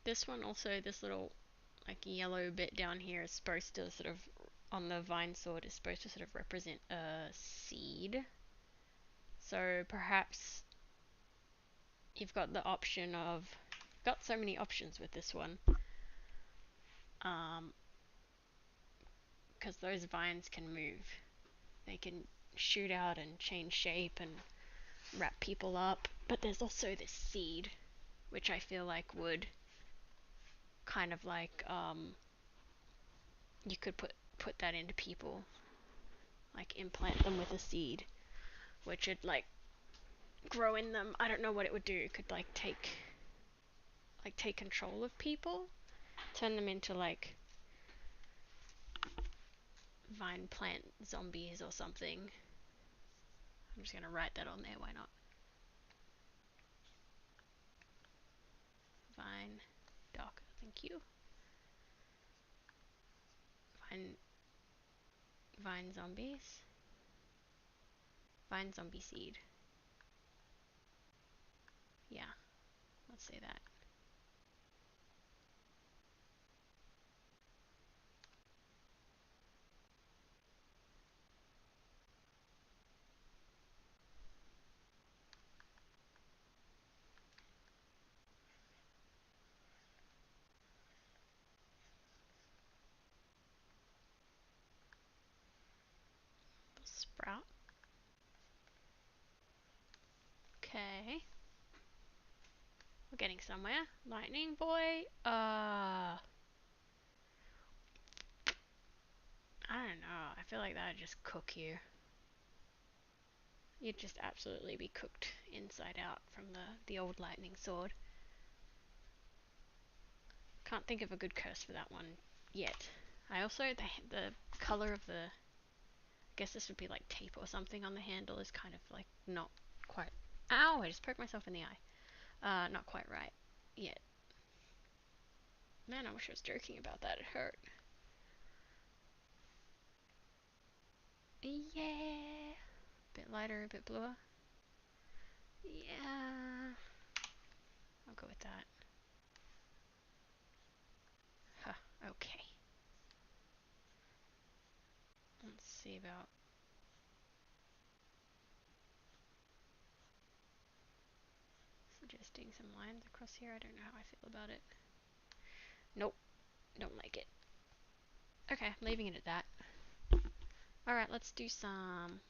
this one also, this little like yellow bit down here is supposed to sort of, on the vine sword, is supposed to sort of represent a seed. So perhaps you've got the option of, got so many options with this one. Because those vines can move. They can shoot out and change shape and wrap people up. But there's also this seed, which I feel like would kind of like, you could put that into people, like implant them with a seed, which would like grow in them. I don't know what it would do. It could like take control of people, turn them into like vine plant zombies or something. I'm just gonna write that on there, why not? Vine doc, thank you. Vine zombies. Vine zombie seed. Yeah, let's say that. Sprout. Okay. We're getting somewhere. Lightning boy. I don't know. I feel like that would just cook you. You'd just absolutely be cooked inside out from the old lightning sword. Can't think of a good curse for that one yet. I also, the color of the, I guess this would be like tape or something on the handle, is kind of like not quite, ow, I just poked myself in the eye. Not quite right yet. Man, I wish I was joking about that, it hurt. Yeah. Bit lighter, a bit bluer. Yeah. I'll go with that. Huh, okay. Let's see about suggesting some lines across here. I don't know how I feel about it. Nope, don't like it. Okay, I'm leaving it at that. Alright, let's do some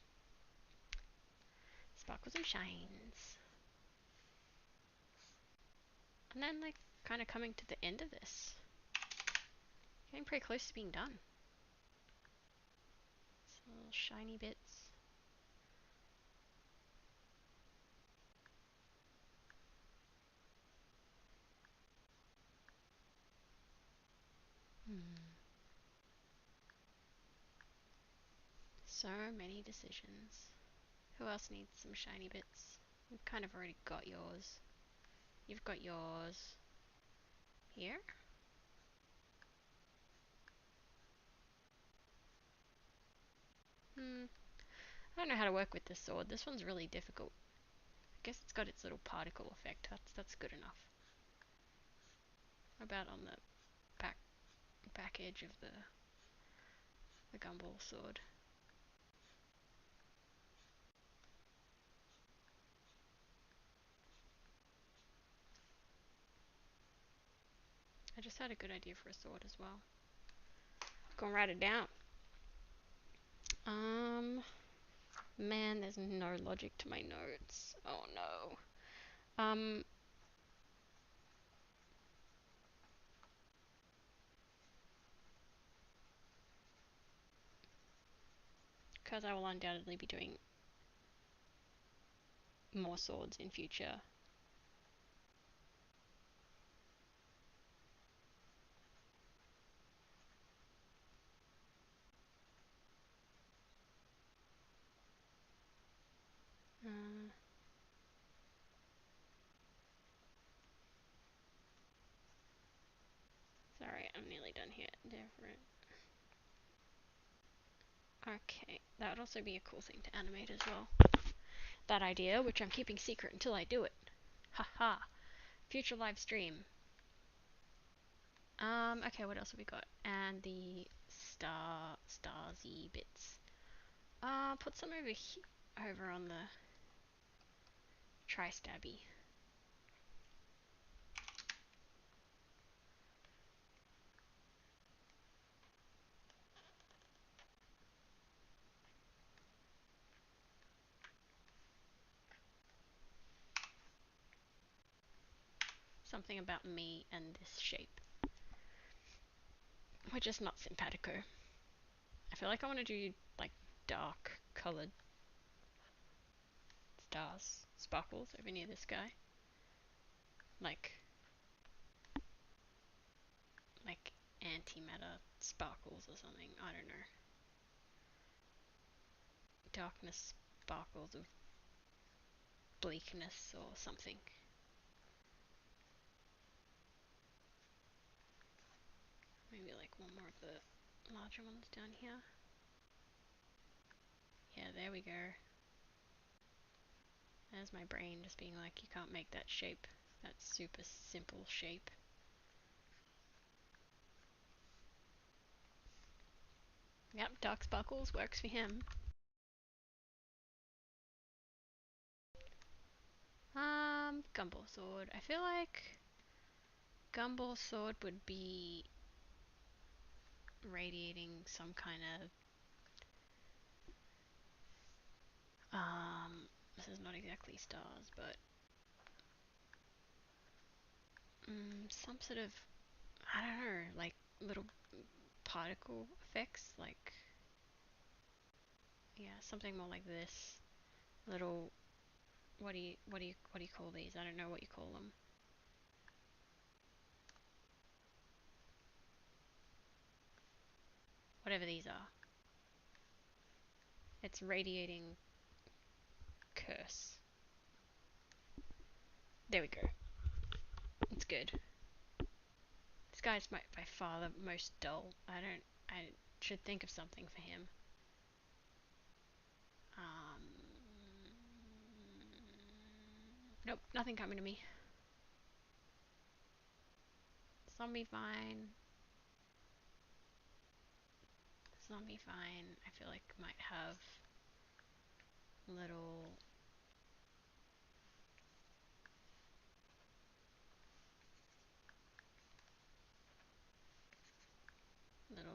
sparkles and shines. And then, like, kind of coming to the end of this. Getting pretty close to being done. Some little shiny bits. So many decisions. Who else needs some shiny bits? We've kind of already got yours. You've got yours here. I don't know how to work with this sword. This one's really difficult. I guess it's got its little particle effect. That's good enough. What about on the back edge of the gumball sword? I just had a good idea for a sword as well. Gonna write it down. Man, there's no logic to my notes. Oh no. because I will undoubtedly be doing more swords in future. Uh, Sorry, I'm nearly done here. Different. Okay, that would also be a cool thing to animate as well. That idea, which I'm keeping secret until I do it. Haha. Future live stream. Okay, what else have we got? And the starsy bits. Put some over here, over on the tri-stabby. Something about me and this shape. We're just not simpatico. I feel like I want to do like dark colored stars, sparkles over near this guy. Like antimatter sparkles or something. I don't know. Darkness sparkles of bleakness or something. Maybe like one more of the larger ones down here. Yeah, there we go. There's my brain just being like, you can't make that shape. That super simple shape. Yep, dark sparkles works for him. Gumball sword. I feel like Gumball sword would be radiating some kind of this is not exactly stars, but some sort of, I don't know, like little particle effects, like yeah, something more like this. Little, what do you call these? I don't know what you call them. Whatever these are. It's radiating curse. There we go. It's good. This guy's by far the most dull. I should think of something for him. Um, nope, nothing coming to me. Zombie Vine. Zombie Vine, I feel like might have little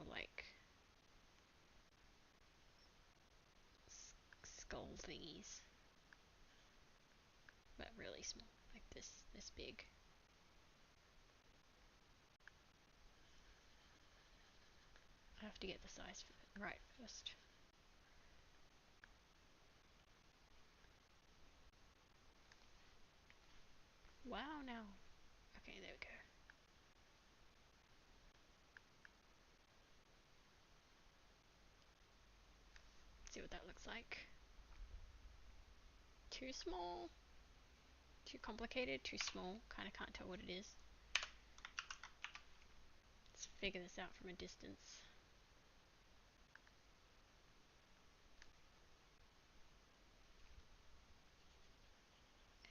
like skull thingies, but really small, like this big. I have to get the size right first. Wow, now. Okay, there we go. See what that looks like. Too small. Too complicated. Too small. Kind of can't tell what it is. Let's figure this out from a distance.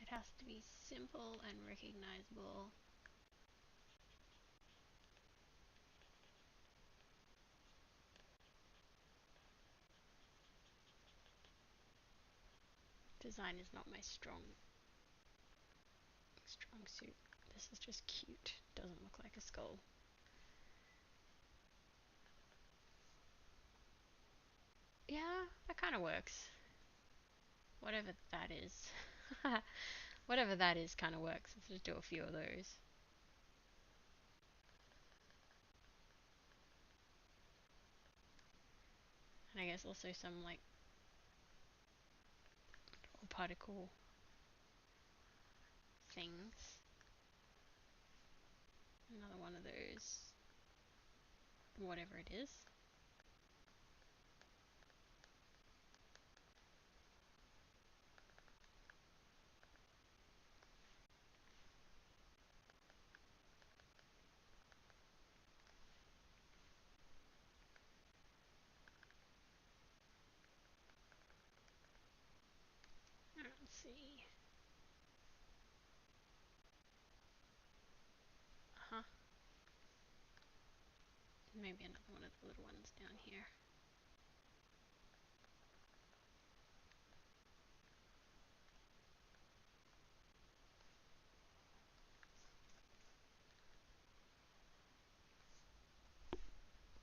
It has to be simple and recognizable. Design is not my strong suit. This is just cute. Doesn't look like a skull. Yeah, that kind of works. Whatever that is. Whatever that is kind of works. Let's just do a few of those. And I guess also some like particle things. Another one of those, whatever it is. Let's see. Uh-huh. Maybe another one of the little ones down here.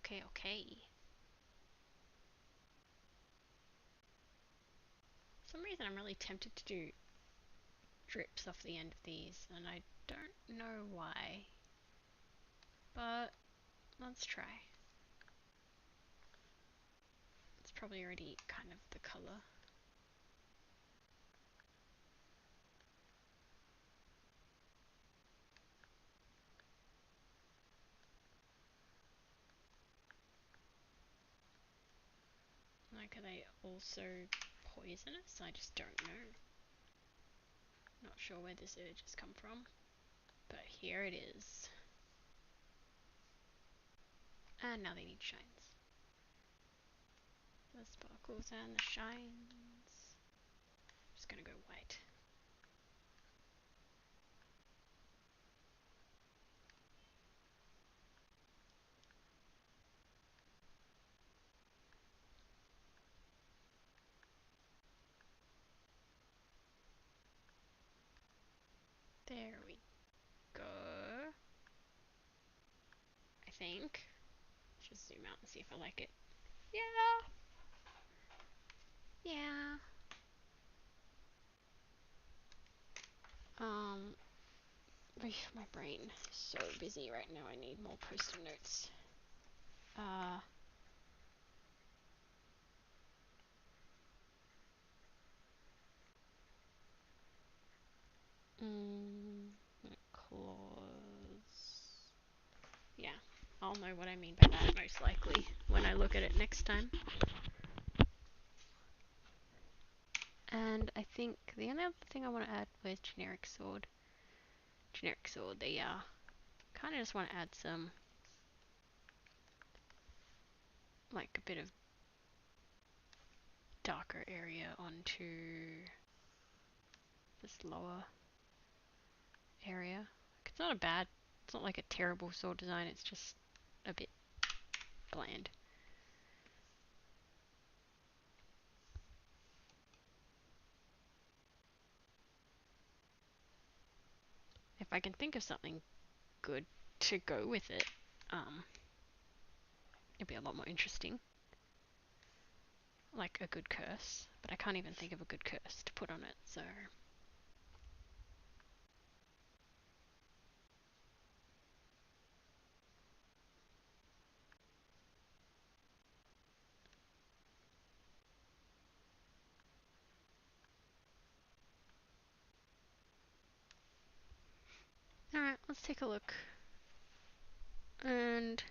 Okay, okay. For some reason I'm really tempted to do drips off the end of these, and I don't know why. But let's try. It's probably already kind of the colour. Like, are they also poisonous? I just don't know. Not sure where this urge has come from. But here it is. And now they need shines. The sparkles and the shines. Just gonna go white. There we go. I think. Let's just zoom out and see if I like it. Yeah. Yeah. Um, my brain is so busy right now. I need more post-it notes. Uh, claws. Yeah, I'll know what I mean by that most likely when I look at it next time. And I think the only other thing I want to add was generic sword. Generic sword, they kind of just want to add some, like a bit of darker area onto this lower area. Like, it's not a bad, it's not like a terrible sword design, it's just a bit bland. If I can think of something good to go with it, it'd be a lot more interesting. Like a good curse, but I can't even think of a good curse to put on it, so... Alright, let's take a look. And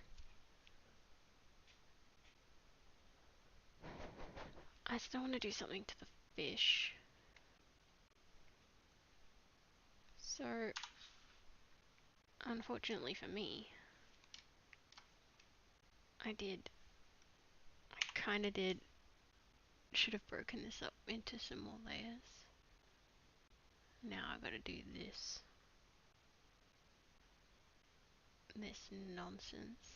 I still want to do something to the fish. So, unfortunately for me, I kind of should have broken this up into some more layers. Now I gotta do this nonsense.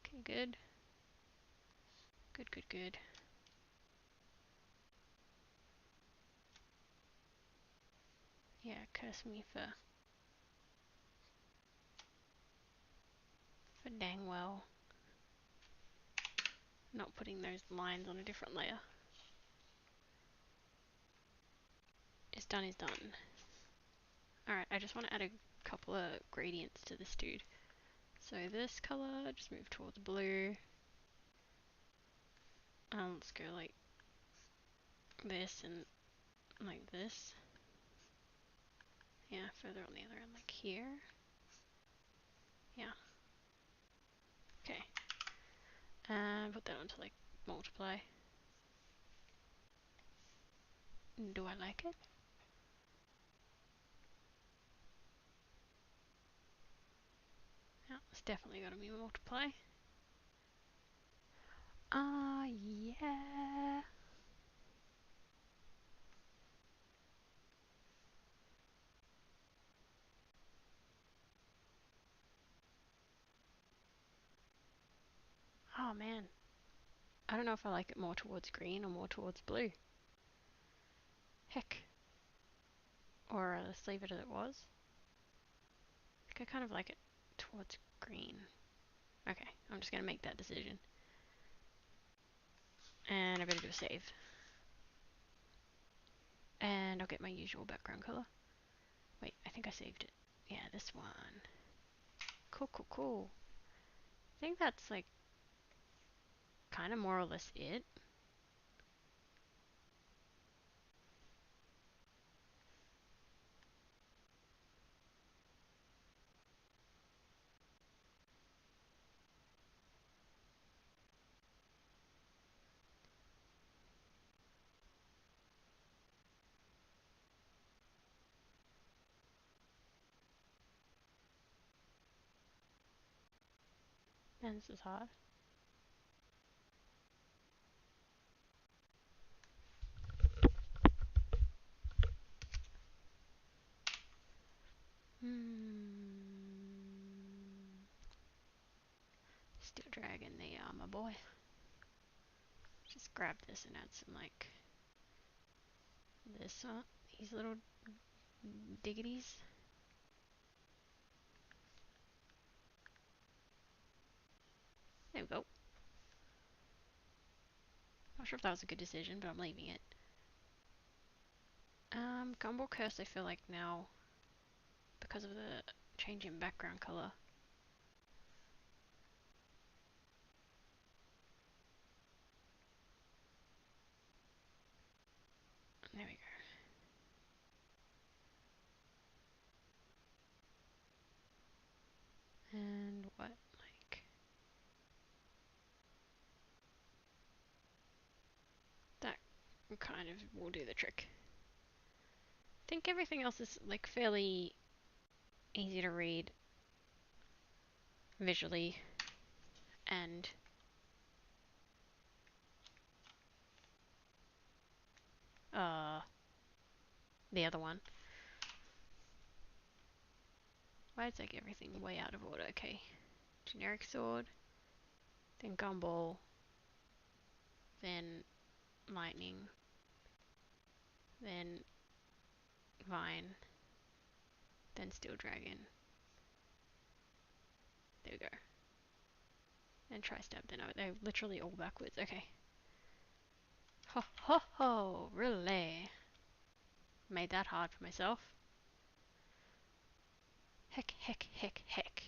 Okay, good. Good, good, good. Yeah, curse me for dang well not putting those lines on a different layer. It's done is done. Alright, I just want to add a couple of gradients to this dude. So this color, just move towards blue. Let's go like this and like this. Yeah, further on the other end, like here. Yeah. Okay. And put that onto like multiply. Do I like it? Yeah, it's definitely gotta be multiply. Yeah. Oh man. I don't know if I like it more towards green or more towards blue. Heck. Or let's leave it as it was. I think I kind of like it towards green. Okay, I'm just gonna make that decision. And I better do a save. And I'll get my usual background color. Wait, I think I saved it. Yeah, this one. Cool, cool, cool. I think that's like kind of more or less it. Man, this is hard. Steel Dragon, my boy. Just grab this and add some like this these little diggities. There we go. Not sure if that was a good decision, but I'm leaving it. Gumball Curse, I feel like now, because of the change in background color. There we go. And what, like, that kind of will do the trick. I think everything else is like fairly easy to read visually, and the other one. Why is like everything way out of order? Okay. Generic sword, then gumball, then lightning, then vine, then steel dragon. There we go. And tri-stab, then they're literally all backwards. Okay. Ho ho ho! Really? Made that hard for myself. Heck, heck, heck, heck.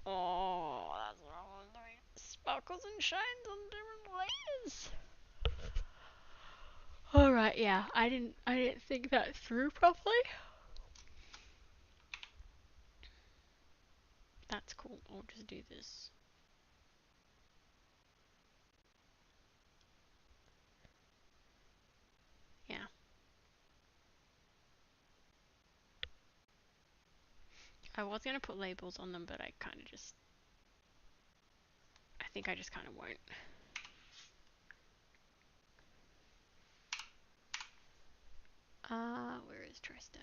Oh, that's what I was doing. Sparkles and shines on different layers. Alright, yeah. I didn't think that through properly. That's cool. I'll just do this. Yeah. I was gonna put labels on them, but I think I just kind of won't. Where is tri-stab?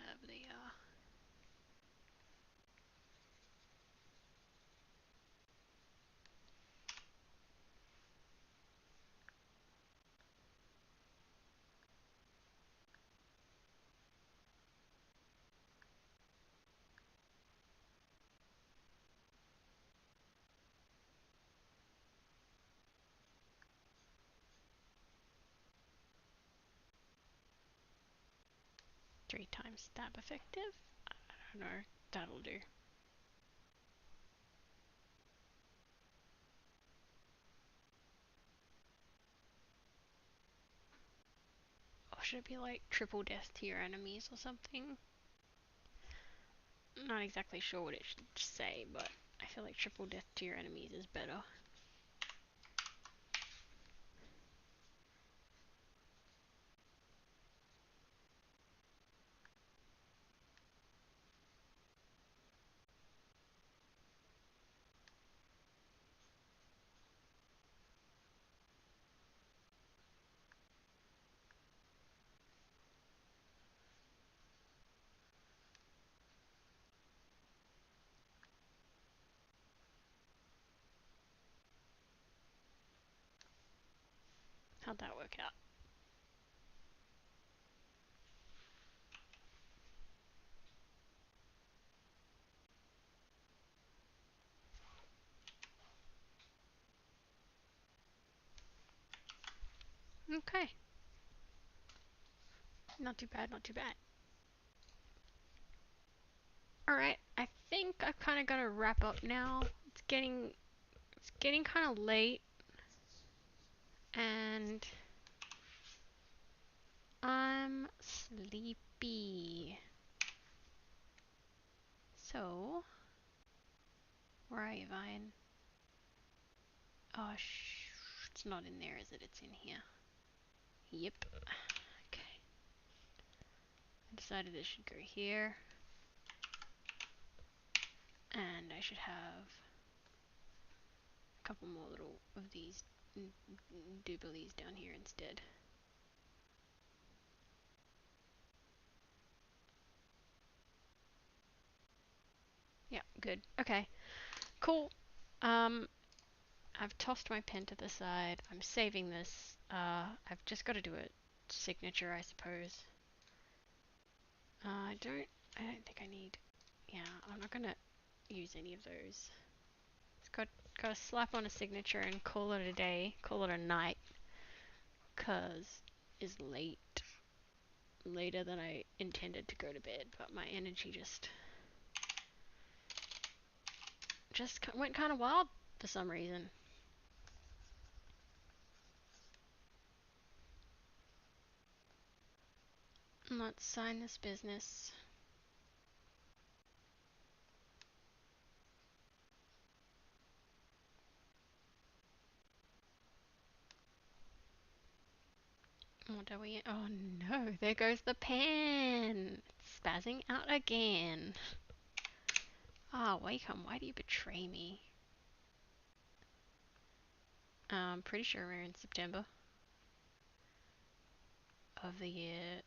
3 times stab effective? I don't know. That'll do. should it be like triple death to your enemies or something? Not exactly sure what it should say, but I feel like triple death to your enemies is better. How'd that work out? Okay. Not too bad, not too bad. Alright, I think I've kind of got to wrap up now. It's getting kind of late, and I'm sleepy. So, where are you, Vine? Oh, it's not in there, is it? It's in here. Yep. Okay. I decided this should go here. And I should have a couple more little of these dooblies down here instead. Yeah, good. Okay. Cool. I've tossed my pen to the side. I'm saving this. I've just got to do a signature, I suppose. I don't think I need. Yeah, I'm not gonna use any of those. It's got to slap on a signature and call it a day, call it a night, cause it's later than I intended to go to bed, but my energy just went kind of wild for some reason. Let's sign this business. What are we? Oh no, there goes the pen. It's spazzing out again. Ah, Wakeham, why do you betray me? I'm pretty sure we're in September of the year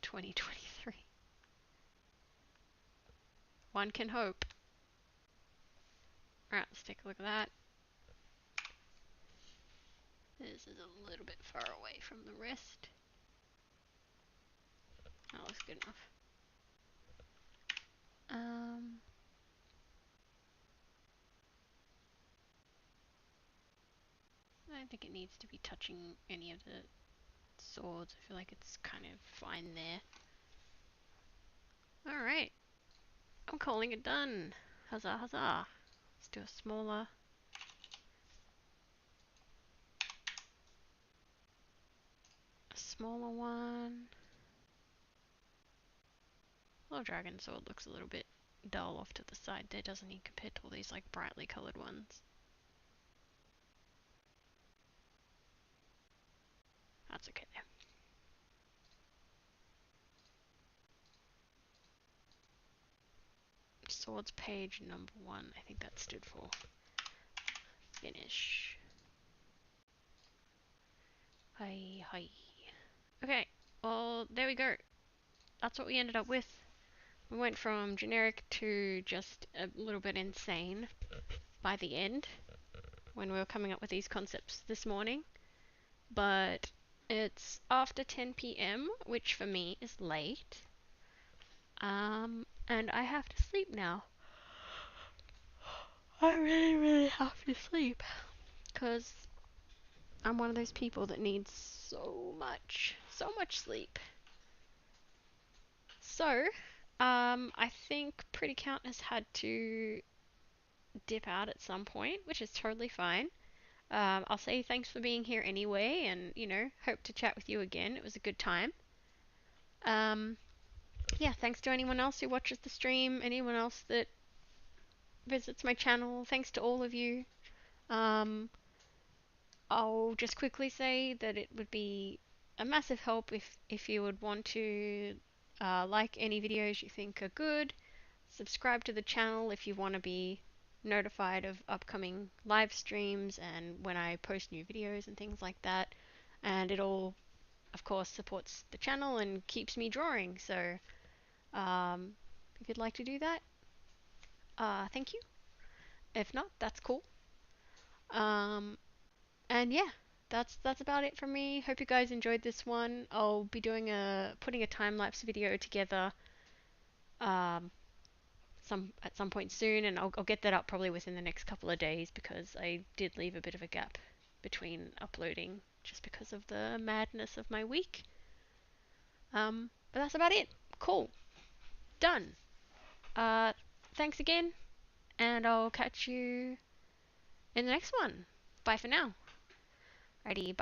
2023. One can hope. Alright, let's take a look at that. This is a little bit far away from the rest. That looks good enough. I don't think it needs to be touching any of the swords. I feel like it's kind of fine there. Alright, I'm calling it done. Huzzah, huzzah. Let's do a smaller one. Little dragon sword looks a little bit dull off to the side there, doesn't he, compared to all these like brightly coloured ones. That's okay there. Swords page number 1. I think that stood for finish. Hi, hi. Okay, well, there we go. That's what we ended up with. We went from generic to just a little bit insane by the end when we were coming up with these concepts this morning. But it's after 10 p.m., which for me is late. And I have to sleep now. I really, really have to sleep. Because I'm one of those people that needs so much sleep. So, I think Pretty Count has had to dip out at some point, which is totally fine. I'll say thanks for being here anyway, and, hope to chat with you again. It was a good time. Yeah, thanks to anyone else who watches the stream, anyone else that visits my channel. Thanks to all of you. Um, I'll just quickly say that it would be a massive help if you would want to like any videos you think are good, subscribe to the channel if you want to be notified of upcoming live streams and when I post new videos and things like that. And it all, of course, supports the channel and keeps me drawing. So if you'd like to do that, thank you. If not, that's cool. Um, and yeah, that's about it from me. Hope you guys enjoyed this one. I'll be putting a time lapse video together um, at some point soon, and I'll get that up probably within the next couple of days because I did leave a bit of a gap between uploading just because of the madness of my week. But that's about it. Cool. Done. Uh, Thanks again, and I'll catch you in the next one. Bye for now. Alrighty, bye.